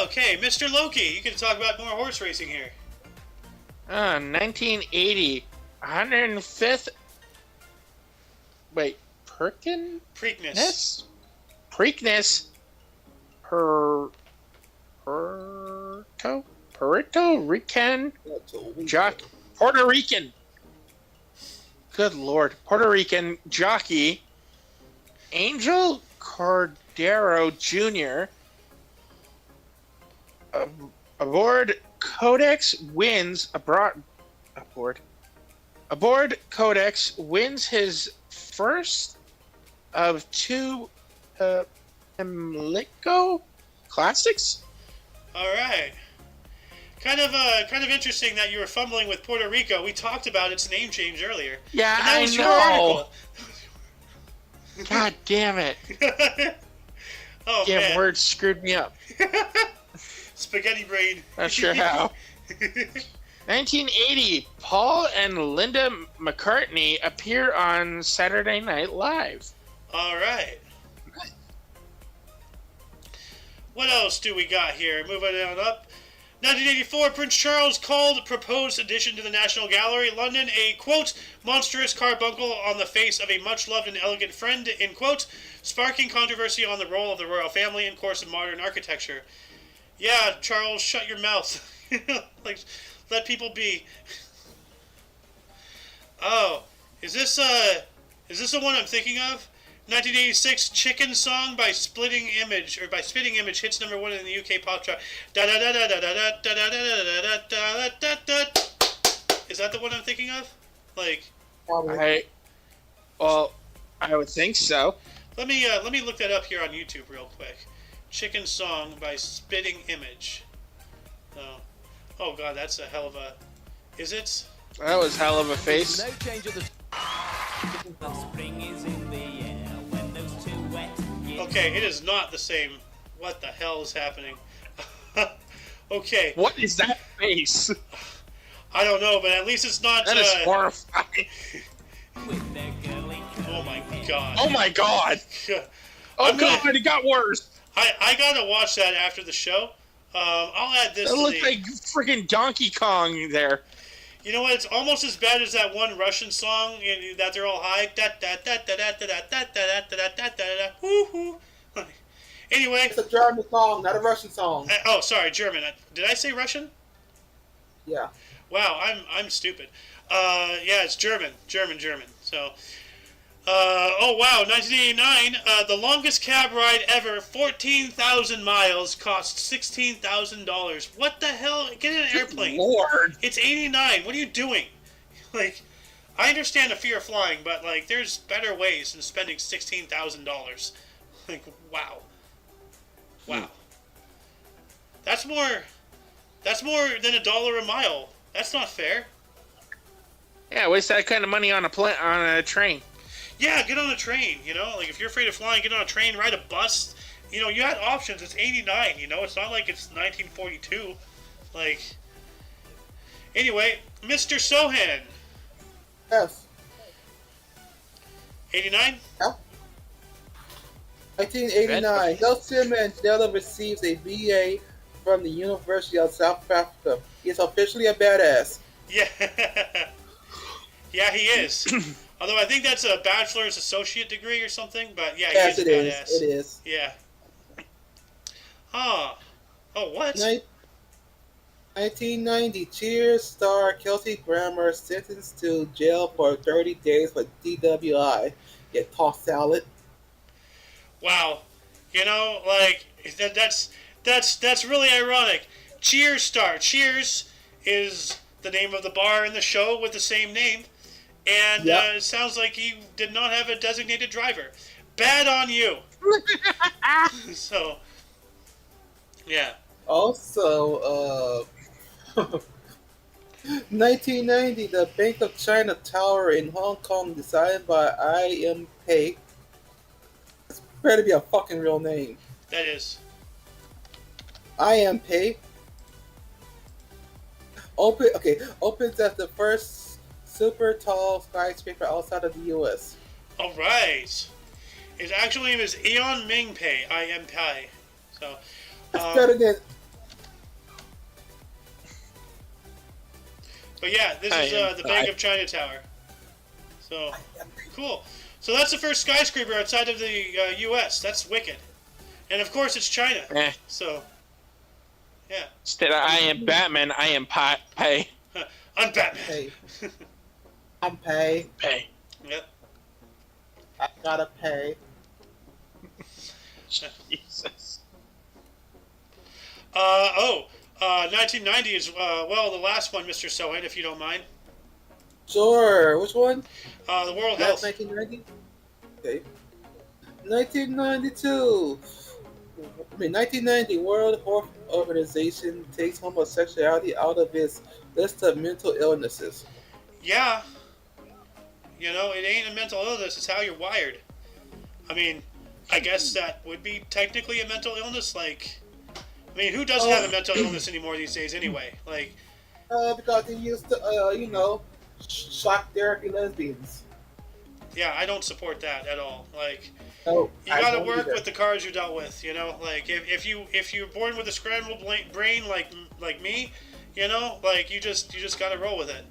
Okay, Mr. Loki, you can talk about more horse racing here. 1980, 105th. Wait, Preakness. Preakness. Puerto Rican Puerto Rican. Good Lord, Puerto Rican jockey Angel Cordero Jr. Aboard Codex wins Aboard Codex wins his first of 2 Pimlico Classics. All right. Kind of interesting that you were fumbling with Puerto Rico. We talked about its name change earlier. Yeah, and that I was know. your article. God damn it. Oh, Damn man. words screwed me up. Spaghetti brain. Not sure how. 1980, Paul and Linda McCartney appear on Saturday Night Live. All right. What else do we got here? Moving on up. 1984, Prince Charles called a proposed addition to the National Gallery, London, a, quote, monstrous carbuncle on the face of a much-loved and elegant friend, end quote, sparking controversy on the role of the royal family in course of modern architecture. Yeah, Charles, shut your mouth. Like, let people be. Oh, is this the one I'm thinking of? 1986 Chicken Song by Spitting Image hits #1 in the UK pop chart. Is that the one I'm thinking of? Like, Probably. Well, I would think so. Let me look that up here on YouTube real quick. Chicken Song by Spitting Image. Oh god, that's a hell of a. Is it? That was hell of a face. No change at the spring is in the air when those two wet Okay, it is not the same. What the hell is happening? Okay. What is that face? I don't know, but at least it's not. That is horrifying. with their girly Oh my god. Oh my god. Oh I'm gonna- god, it got worse. I gotta watch that after the show. I'll add this It to looked the. like freaking Donkey Kong there. You know what? It's almost as bad as that one Russian song that they're all high. Woo-hoo. Anyway. It's a German song, not a Russian song. Oh, sorry, German. Did I say Russian? Yeah. Wow, I'm stupid. Yeah, it's German. So, oh wow, 1989, the longest cab ride ever, 14,000 miles, cost $16,000. What the hell? Get in an airplane. Lord. It's 89. What are you doing? Like, I understand the fear of flying, but like, there's better ways than spending $16,000. Like, wow. That's more than $1 a mile. That's not fair. Yeah, waste that kind of money on a train. Yeah, get on a train, you know? Like, if you're afraid of flying, get on a train, ride a bus. You know, you had options. It's 89, you know? It's not like it's 1942. Like, anyway, Mr. Sohan. Yes. 89? Yeah. 1989. Nelson Mandela receives a BA from the University of South Africa. He is officially a badass. Yeah. Yeah, he is. Although I think that's a bachelor's associate degree or something, but yeah, Yes, he it is a badass. is. It is. Yeah. Oh, what? 1990. Cheers star Kelsey Grammer sentenced to jail for 30 days for DWI. Get tossed salad. Wow. You know, like that's really ironic. Cheers star. Cheers is the name of the bar in the show with the same name, and Yep. it sounds like he did not have a designated driver. Bad on you. So, yeah. Also, 1990, the Bank of China Tower in Hong Kong, designed by I.M. Pei. It's better be a fucking real name. That is. I.M. Pei. Opens as the first super tall skyscraper outside of the U.S. All right. His actual name is Eon Ming Pei. I am Pai. So. That's better than. But yeah, this is the Bank of China Tower. So, cool. So that's the first skyscraper outside of the U.S. That's wicked. And of course it's China. So, yeah. Instead of I am Batman, I am Pay. I'm Batman. Pei. I'm Pei. Pay. Yep. I gotta pay. Jesus. 1990 is, well, the last one, Mr. Sohan, if you don't mind. Sure. Which one? The World That's Health. 1990? Okay. 1992. 1990, World Health Organization takes homosexuality out of its list of mental illnesses. Yeah. You know, it ain't a mental illness, it's how you're wired. I mean, I guess that would be technically a mental illness, like... I mean, who doesn't have a mental illness anymore these days anyway? Like... Because they used to, shock therapy lesbians. Yeah, I don't support that at all. Like... No, You I gotta don't work either. with the cards you're dealt with, you know. Like if you're born with a scrambled brain like me, you know, like you just gotta roll with it.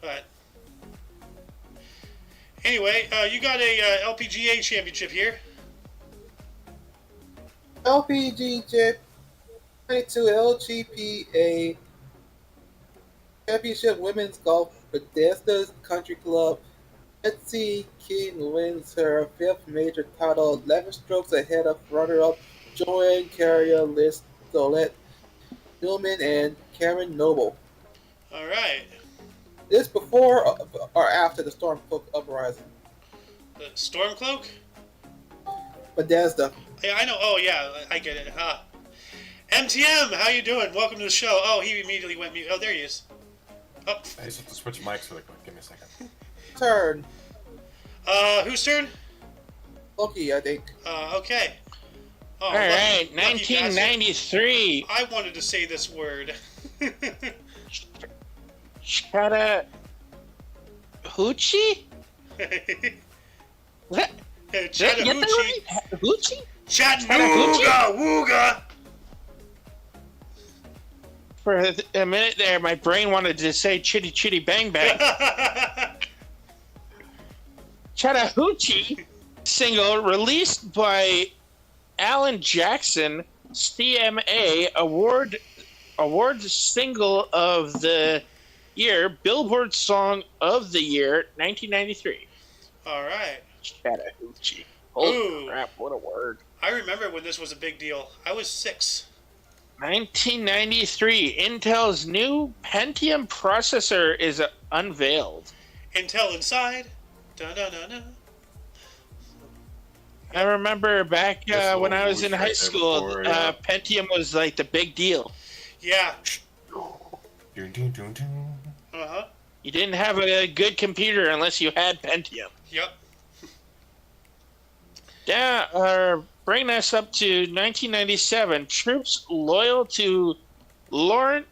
But anyway, you got a LPGA championship here. LPGA 22 LGPA Championship Women's Golf Bethesda Country Club. Betsy King wins her fifth major title, 11 strokes ahead of runner-up Joanne Carrier, Liz Stolet, Newman, and Karen Noble. All right. This before or after the Storm Cook uprising? Stormcloak? Bethesda. Yeah, I know. Oh, yeah, I get it. Huh. MTM, how you doing? Welcome to the show. Oh, he immediately went mute. Oh, there he is. Oh. I just have to switch mics really quick. Give me a second. Turn. Whose turn? Loki, I think. Okay. Oh, All right, lucky bastard. 1993. I wanted to say this word. Chattahoochee? What? Chattahoochee. Hoochie? Chattanooga, wooga. For a minute there, my brain wanted to say chitty chitty bang bang. Chattahoochee single released by Alan Jackson, CMA award single of the year, Billboard Song of the Year, 1993. All right. Chattahoochee. Holy Ooh. crap, what a word. I remember when this was a big deal. I was 6. 1993, Intel's new Pentium processor is unveiled. Intel Inside. Da-da-da-da. I remember back This when I little was in whoosh high right there school, before, yeah. Pentium was like the big deal. Yeah. Dun, dun, dun, dun. Uh-huh. You didn't have a good computer unless you had Pentium. Yep. Yeah, bring us up to 1997. Troops loyal to Laurent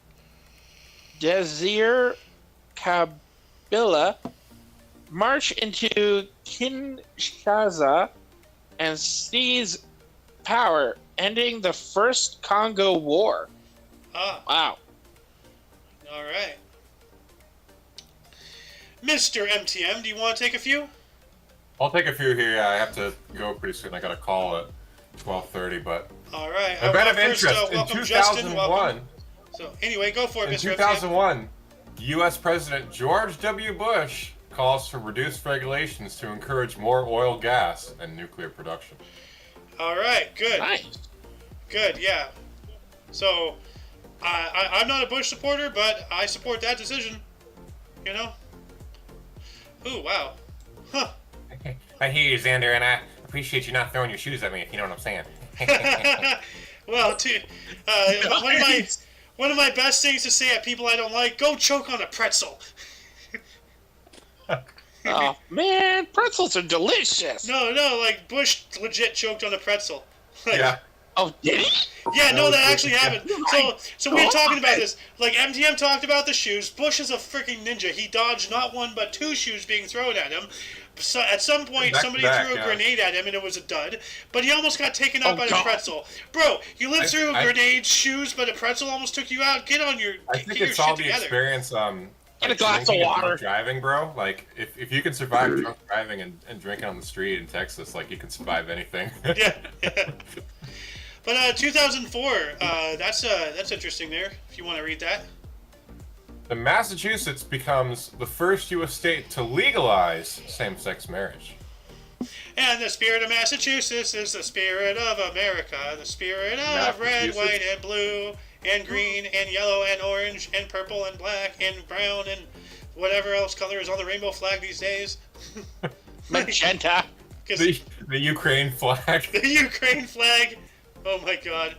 Desir Kabila march into Kinshasa and seize power, ending the First Congo War. Ah, Wow. all right. Mr. MTM, do you want to take a few? I'll take a few here. I have to go pretty soon. I got a call at 12:30, but All right. event of First, interest in welcome, Justin. 2001. Welcome. So, anyway, go for it, In Mr. 2001, U.S. President George W. Bush calls for reduced regulations to encourage more oil, gas, and nuclear production. MTM. All right. Good. Nice. Good. Yeah. So, I'm not a Bush supporter, but I support that decision. You know. Ooh, wow. Huh. I hear you, Xander, and I appreciate you not throwing your shoes at me, if you know what I'm saying. Well, one of my best things to say at people I don't like: go choke on a pretzel. Oh, man, pretzels are delicious. No, like Bush legit choked on a pretzel. Like, Yeah. Oh, did he? Yeah, no, was that good. actually happened. So we were talking about this. Like, MTM talked about the shoes. Bush is a freaking ninja. He dodged not one but 2 shoes being thrown at him. So at some point, Back to somebody back, threw a yeah. grenade at him, and it was a dud. But he almost got taken out Oh, by the God. pretzel. Bro, you lived through I- grenades, shoes, but a pretzel almost took you out. Get I think your it's all shit the together. experience. Get a like glass of drinking and water. drunk driving, bro. Like, if you can survive drunk driving and drinking on the street in Texas, like, you can survive anything. Yeah. But 2004, that's interesting there. If you want to read that. The Massachusetts becomes the first U.S. state to legalize same-sex marriage. And the spirit of Massachusetts is the spirit of America, the spirit of red, Massachusetts. white, and blue, and green, and yellow, and orange, and purple, and black, and brown, and whatever else color is on the rainbow flag these days. Magenta. 'Cause The Ukraine flag. the Ukraine flag. Oh my God.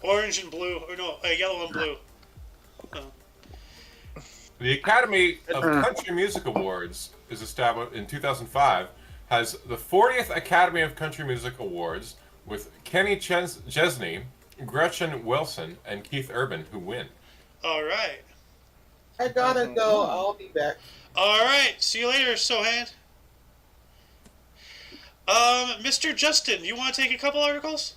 Orange and blue, or no, yellow and blue. The Academy of Country Music Awards is established in 2005, has the 40th Academy of Country Music Awards with Kenny Chesney, Gretchen Wilson, and Keith Urban who win. All right. I gotta go. I'll be back. All right. See you later, Sohan. Mr. Justin, you want to take a couple articles?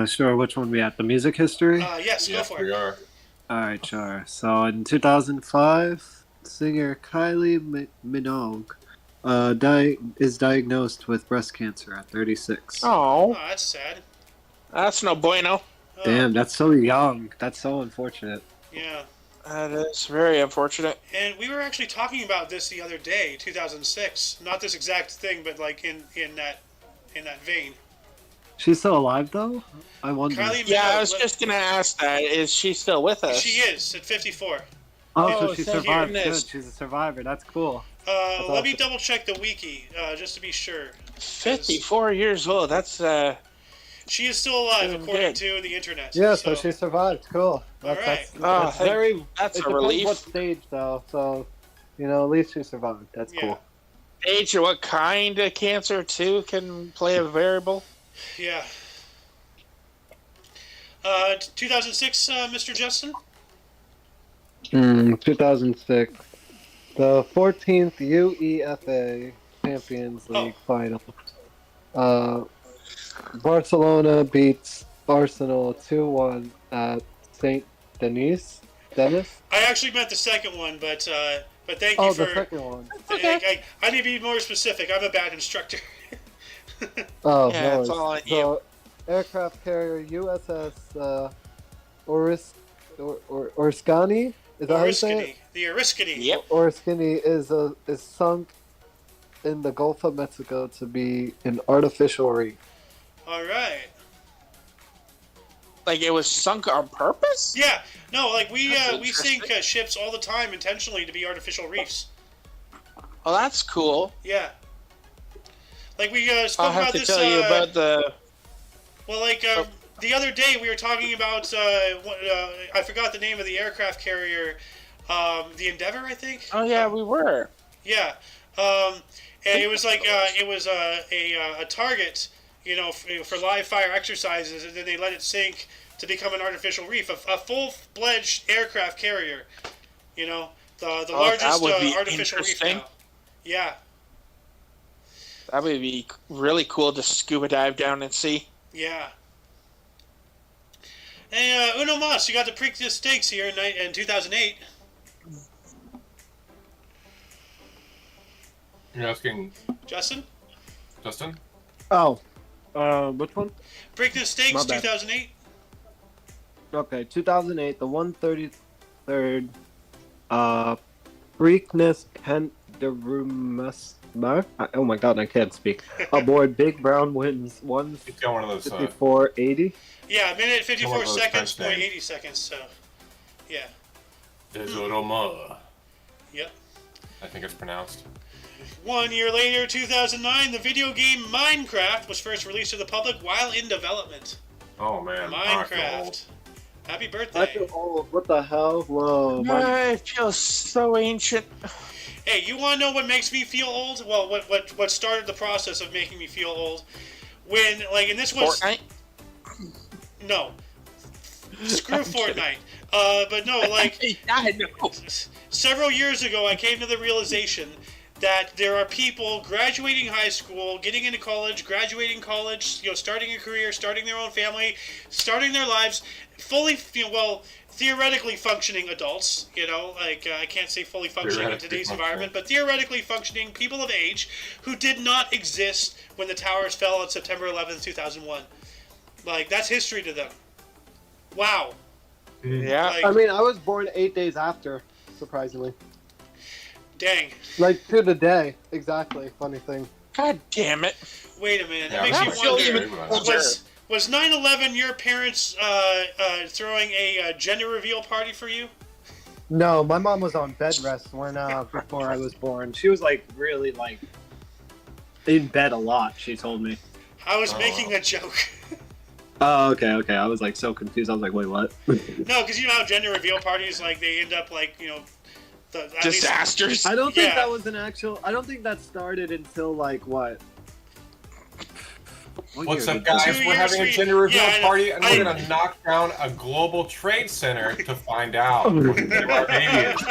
Sure. Which one we at? The music history? Yes, go Yes, for we it. are. Alright, sure. So in 2005, singer Kylie Minogue is diagnosed with breast cancer at 36. Oh, Oh, that's sad. that's no bueno. Oh, Damn, that's so young. That's so unfortunate. Yeah. That is very unfortunate. And we were actually talking about this the other day, 2006. Not this exact thing, but like in that vein. She's still alive though? I wonder. Kylie Yeah, I Minogue was just gonna ask that. Is she still with us? She is at 54. Oh, Oh, so she thank survived. goodness. Good. She's a survivor. That's cool. Let me double check the wiki, just to be sure. 54 years old. That's She is still alive, Doing according good. to the internet. Yeah, so she survived. Cool. All right. Oh, That's very. that's it a depends relief. what stage though, so at least she survived. That's Yeah. cool. Age or what kind of cancer too can play a variable. Yeah. 2006, Mr. Justin? 2006. The 14th UEFA Champions League final. Barcelona beats Arsenal 2-1 at Saint Denis. Dennis? I actually meant the second one, but thank you Oh, for... the second one. I need to be more specific. I'm a bad instructor. Oh, Yeah, no it's worries. all on So, aircraft carrier USS Oriskany? Is that how you say it? The Oriskany. Yep. Oriskany is sunk in the Gulf of Mexico to be an artificial reef. All right. Like it was sunk on purpose? Yeah. No, like we That's sink interesting. ships all the time intentionally to be artificial reefs. Well, that's cool. Yeah. Like we spoke I'll have about to this. tell you about the. Well, like the other day we were talking about. I forgot the name of the aircraft carrier. The Endeavor, I think. Oh yeah, we were. Yeah. And it was like it was a target, for live fire exercises, and then they let it sink to become an artificial reef, a full-fledged aircraft carrier. The that largest would be artificial reef interesting. now. Yeah. That would be really cool to scuba dive down and see. Yeah. Hey, Uno Mas, you got the Preakness Stakes here in 2008. You're asking Justin? Oh, which one? Preakness Stakes, My bad. 2008. Okay, 2008, the 133rd, Preakness Kenderumusmar. Oh my god, I can't speak. Aboard Big Brown wins It's got one of those. 154.80. Yeah, minute 54 One of those seconds, French point names. 80 seconds, so. Yeah. Desoroma. Yep. I think it's pronounced. 1 year later, 2009, the video game Minecraft was first released to the public while in development. Oh man, I feel old. Minecraft. Happy I birthday. feel old. What the hell? Whoa. I feel so ancient. Hey, you want to know what makes me feel old? Well, what started the process of making me feel old? When, like, and this was... Fortnite? No. Screw Fortnite. But no, like... I know. Several years ago, I came to the realization that there are people graduating high school, getting into college, graduating college, starting a career, starting their own family, starting their lives, fully, theoretically functioning adults, I can't say fully functioning in today's environment, but theoretically functioning people of age who did not exist when the towers fell on September 11th, 2001. Like, that's history to them. Wow. Yeah. Like, I mean, I was born 8 days after, surprisingly. dang. Like, to the day. Exactly. Funny thing. God damn it. Wait a minute. Yeah, That That makes feels me even wonder. older. Was 9/11 your parents throwing a gender reveal party for you? No, my mom was on bed rest before I was born. She was really in bed a lot. She told me. I was making a joke. Oh, okay. I was so confused. I was like, wait, what? No, because you know how gender reveal parties they end up at least- Disasters. I don't think Yeah. that was an actual. I don't think that started until what? What's year up, did that- guys? 2 We're years having a we- gender reveal yeah, I know. party, and we're gonna knock down a global trade center to find out what our baby is.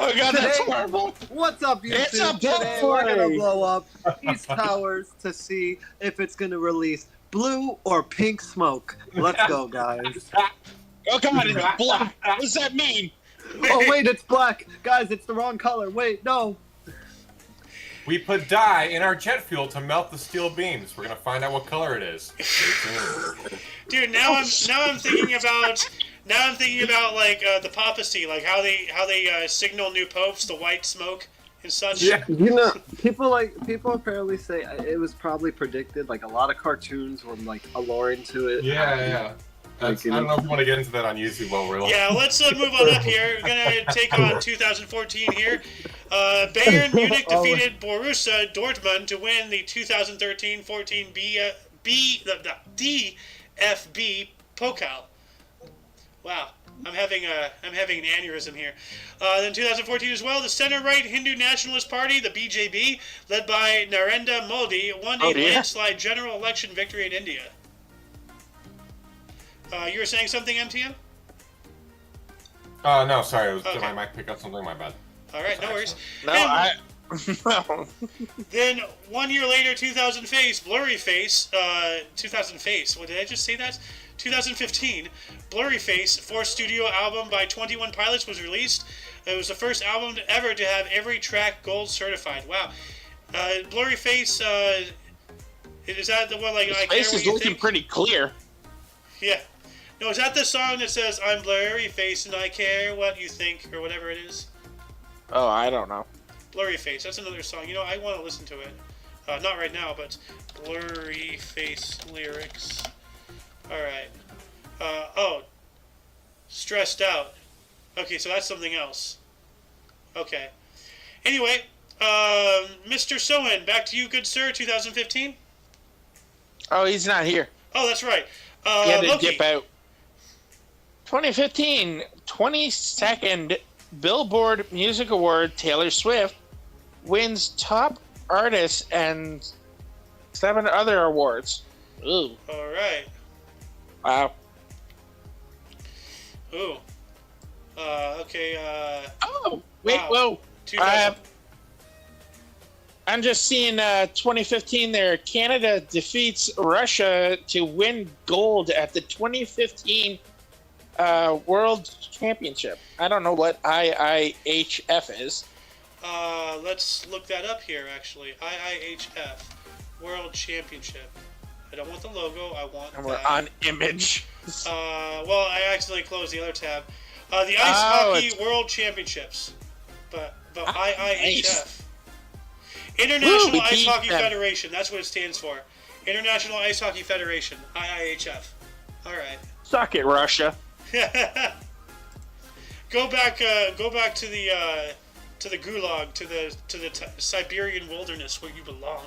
Oh god, that's Today- horrible. What's up, YouTube? It's a Today we're gonna party. blow up these towers to see if it's gonna release blue or pink smoke. Let's go, guys. Oh god, it's black. What does that mean? Oh wait, it's black, guys. It's the wrong color. Wait, no. We put dye in our jet fuel to melt the steel beams. We're gonna find out what color it is. Stay tuned. Dude, now I'm thinking about the papacy, like how they signal new popes, the white smoke and such. Yeah. People apparently say it was probably predicted. A lot of cartoons were alluring to it. Yeah. I don't know if you want to get into that on YouTube while we're Yeah, let's move on up here. We're going to take on 2014 here. Bayern Munich defeated Borussia Dortmund to win the 2013-14 DFB Pokal. Wow, I'm having an aneurysm here. Then 2014 as well, the center-right Hindu Nationalist Party, the BJP, led by Narendra Modi, won a landslide general election victory in India. You were saying something, MTM? No, sorry. Did my mic pick up something? My bad. All right, no worries. No, no. Then 1 year later, 2000 Blurry Face, 2000 Face. What did I just say that? 2015, Blurry Face, fourth studio album by 21 Pilots was released. It was the first album ever to have every track gold certified. Wow. Blurry Face, is that the one like I care Face what is you looking think? pretty clear. Yeah. No, is that the song that says I'm Blurry Face and I care what you think or whatever it is? Oh, I don't know. Blurry Face. That's another song. You know, I want to listen to it. Not right now, but Blurry Face lyrics. All right. Oh. Stressed Out. Okay, so that's something else. Okay. Anyway, Mr. Soen, back to you, good sir, 2015. Oh, he's not here. Oh, that's right. He had to Loki. dip out. 2015, 22nd Billboard Music Award, Taylor Swift wins top artist and 7 other awards. Ooh. All right. Wow. Ooh. Okay. Oh, wait, Wow. whoa. 2000. I'm just seeing 2015 there. Canada defeats Russia to win gold at the 2015 World Championship. I don't know what IIHF is. Let's look that up here, actually. IIHF World Championship. I don't want the logo. I want And we're that. on image. Well, I accidentally closed the other tab. The Ice Hockey World Championships. But IIHF. Nice. International Woo, we Ice beat Hockey them. Federation. That's what it stands for. International Ice Hockey Federation. IIHF. All right. Suck it, Russia. Go back to the gulag, to the Siberian wilderness where you belong.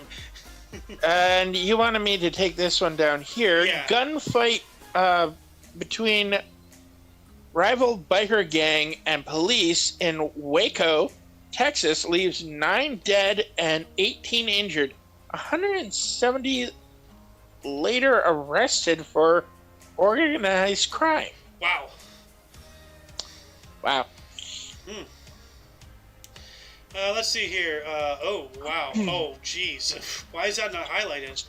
And you wanted me to take this one down here. Yeah. Gunfight between rival biker gang and police in Waco, Texas, leaves 9 dead and 18 injured. 170 later arrested for organized crime. Wow. Wow. Let's see here. Oh, wow. Oh, jeez. Why is that not highlighted?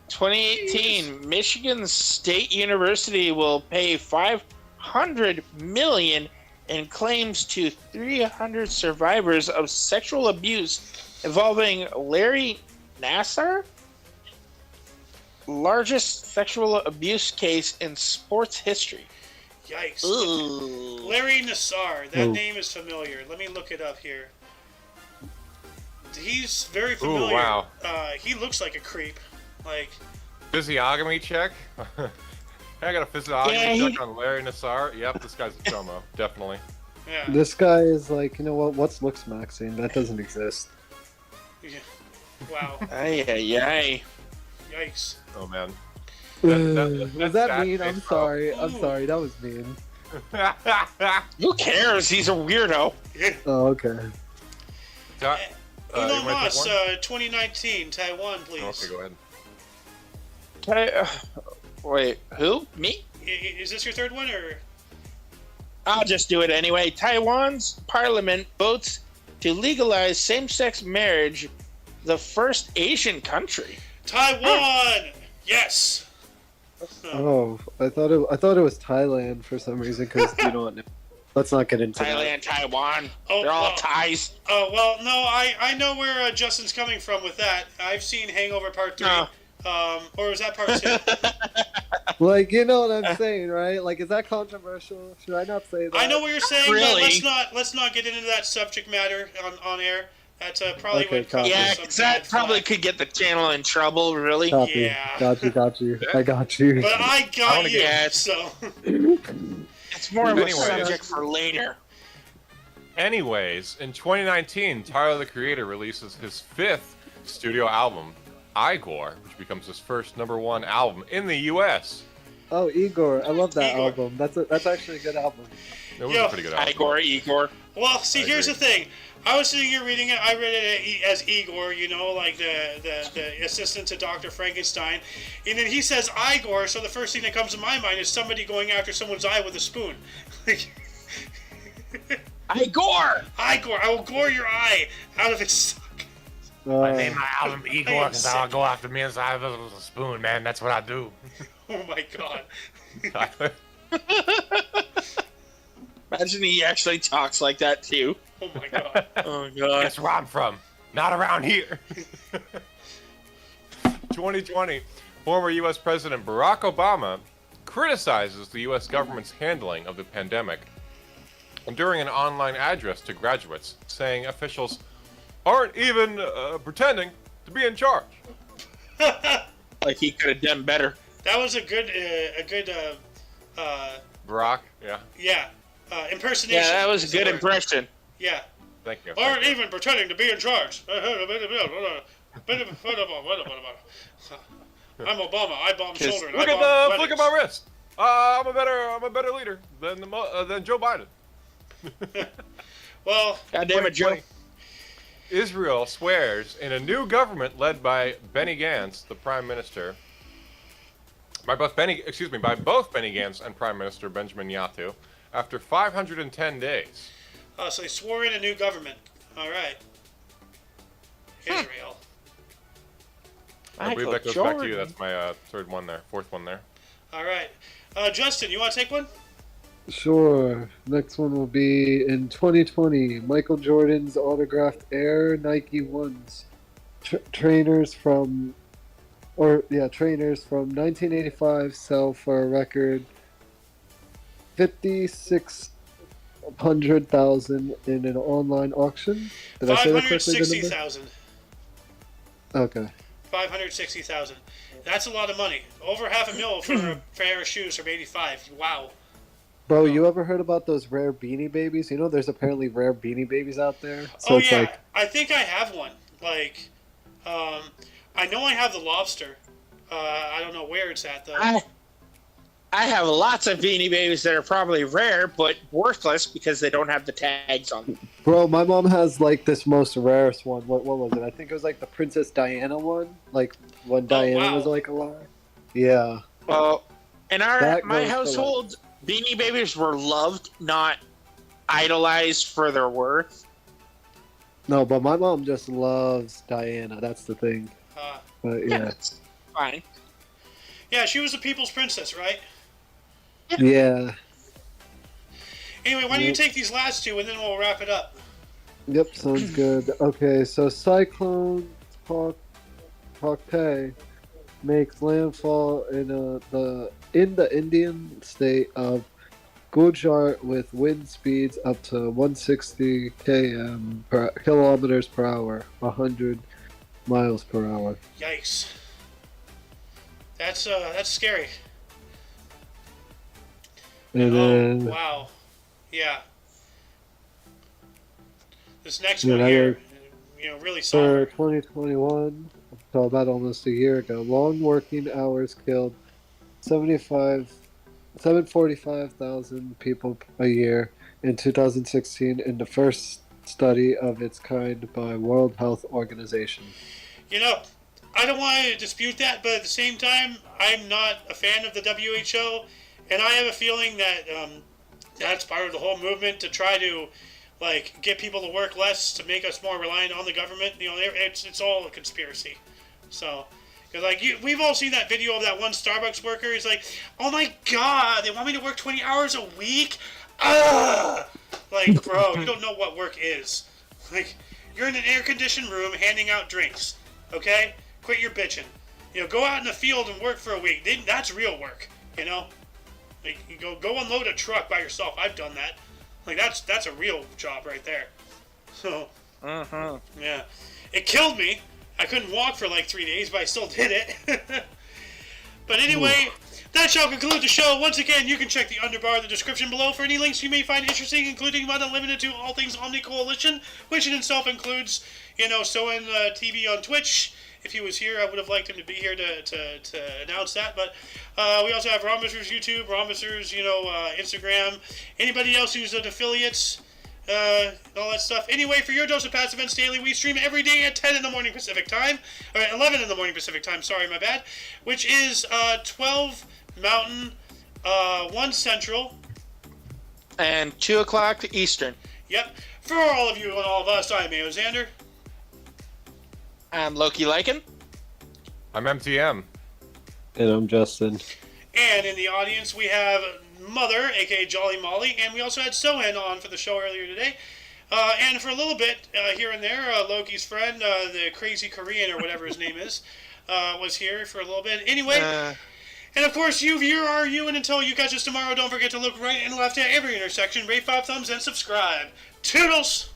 2018, Michigan State University will pay $500 million in claims to 300 survivors of sexual abuse involving Larry Nassar, largest sexual abuse case in sports history. Yikes. Ooh. Larry Nassar. That name is familiar. Let me look it up here. He's very familiar. Ooh, wow. He looks like a creep. Like, Physiognomy check. I got a physiognomy Yeah, check on Larry Nassar. Yep, this guy's a chomo, definitely. yeah. This guy is like, you know what? What's looks maxing? That doesn't exist. Yeah. Wow. Ay, ay, ay. Yikes. Oh man. Was that that's mean? bad I'm face, sorry. I'm Ooh. sorry. That was mean. Who cares? He's a weirdo. Oh, okay. you Elon wanna take Musk, one? 2019, Taiwan, please. Okay, go ahead. Wait, who? Me? Is this your third one, or? I'll just do it anyway. Taiwan's parliament votes to legalize same-sex marriage, the first Asian country. Taiwan! Yes! Oh, I thought it was Thailand for some reason because you know what? Let's not get into that. Thailand, Taiwan. Oh, They're all well. ties. Oh, well, no, I know where Justin's coming from with that. I've seen Hangover Part 3. No. Or was that Part 2? Like, you know what I'm saying, right? Like, is that controversial? Should I not say that? I know what you're saying, really. but let's not get into that subject matter on air. That's probably Okay, would cause Yeah, some 'cause that bad probably flag. could get the channel in trouble, really. Copy. Yeah. Got you. I got you. But I got wanna you, get- so. It's more of a Anyways. subject for later. Anyways, in 2019, Tyler the Creator releases his 5th studio album, Igor, which becomes his first #1 album in the U.S. Oh, Igor, I love that Igor. album. That's actually a good album. It was Yo, a pretty good album. Igor. Well, see, I here's the agree. thing. I was sitting here reading it. I read it as Igor, you know, like the assistant to Dr. Frankenstein. And then he says Igor, so the first thing that comes to my mind is somebody going after someone's eye with a spoon. Igor! Igor, I will gore your eye out of its socket. Uh, my album I Igor am because I'll sick. go after me inside with a spoon, man. That's what I do. Oh my god. Tyler. Imagine he actually talks like that, too. Oh my god. Oh, God. That's where I'm from. Not around here. 2020, former U.S. President Barack Obama criticizes the U.S. government's handling of the pandemic during an online address to graduates, saying officials aren't even pretending to be in charge. Like he could have done better. That was a good Barack, yeah, impersonation. Yeah, that was is a the good word. impression. Yeah. thank you. Aren't even pretending to be in charge. I'm Obama. I bomb children. Look I at bomb look at weddings. my wrist. I'm a better leader than than Joe Biden. Well, God damn it, Joe. 2020, Israel swears in a new government led by Benny Gantz, the prime minister. By both Benny Gantz and Prime Minister Benjamin Netanyahu, after 510 days. so they swore in a new government. All right. Israel. I believe that goes back to you. That's my fourth one there. All right. Justin, you want to take one? Sure. Next one will be in 2020. Michael Jordan's autographed Air Nike Ones. Trainers from 1985 sell for a record 56,000 in an online auction. Did I say that correctly? the number? 560,000. Okay. 560,000. That's a lot of money. Over $500,000 for a pair of shoes from '85. Wow. Bro, you ever heard about those rare Beanie Babies? You know, there's apparently rare Beanie Babies out there. So Oh it's yeah, like, I think I have one. Like, I know I have the lobster. I don't know where it's at though. I have lots of Beanie Babies that are probably rare, but worthless because they don't have the tags on them. bro, my mom has like this most rarest one. What was it? I think it was like the Princess Diana one, like when Diana wow. was like alive. Yeah. Well, in That my goes for household, Beanie Babies were loved, not idolized for their worth. No, but my mom just loves Diana. That's the thing. But Yeah, yeah. it's fine. Yeah, she was the people's princess, right? Yeah. Anyway, why don't you take these last two and then we'll wrap it up. Yep, sounds good. Okay, so Cyclone Tauktae makes landfall in the Indian state of Gujarat with wind speeds up to 160 kilometers per hour, 100 miles per hour. Yikes. That's scary. And then Wow. Yeah. This next Yeah, one that here, really somber. for 2021, so about almost a year ago, long working hours killed 745,000 people a year in 2016 in the first study of its kind by World Health Organization. I don't want to dispute that, but at the same time, I'm not a fan of the WHO, and I have a feeling that that's part of the whole movement to try to, get people to work less to make us more reliant on the government. It's all a conspiracy. So, because we've all seen that video of that one Starbucks worker. He's like, "Oh my God, they want me to work 20 hours a week? Ugh!" Bro, you don't know what work is. You're in an air-conditioned room handing out drinks. Okay, quit your bitching. Go out in the field and work for a week. That's real work. You go unload a truck by yourself. I've done that. That's a real job right there. So, Mm-hmm. Yeah. It killed me. I couldn't walk for like 3 days, but I still did it. But anyway, that shall conclude the show. Once again, you can check the underbar in the description below for any links you may find interesting, including but not limited to all things Omni Coalition, which in itself includes, Soen TV on Twitch. If he was here, I would have liked him to be here to announce that. But we also have Romvisser's YouTube, Romvisser's, Instagram. Anybody else who's an affiliate, and all that stuff. Anyway, for your dose of Past Events Daily, we stream every day at 10 in the morning Pacific time. Or 11 in the morning Pacific time, sorry, my bad. Which is 12 Mountain, 1 Central. And 2 o'clock Eastern. Yep. For all of you and all of us, I'm Mayo Xander. I'm Loki Lycan. I'm MTM. And I'm Justin. And in the audience, we have Mother, aka Jolly Molly, and we also had Soen on for the show earlier today. And for a little bit here and there, Loki's friend, the crazy Korean or whatever his name is, was here for a little bit. Anyway, and of course, you viewer are you, and until you catch us tomorrow, don't forget to look right and left at every intersection, rate 5 thumbs, and subscribe. Toodles!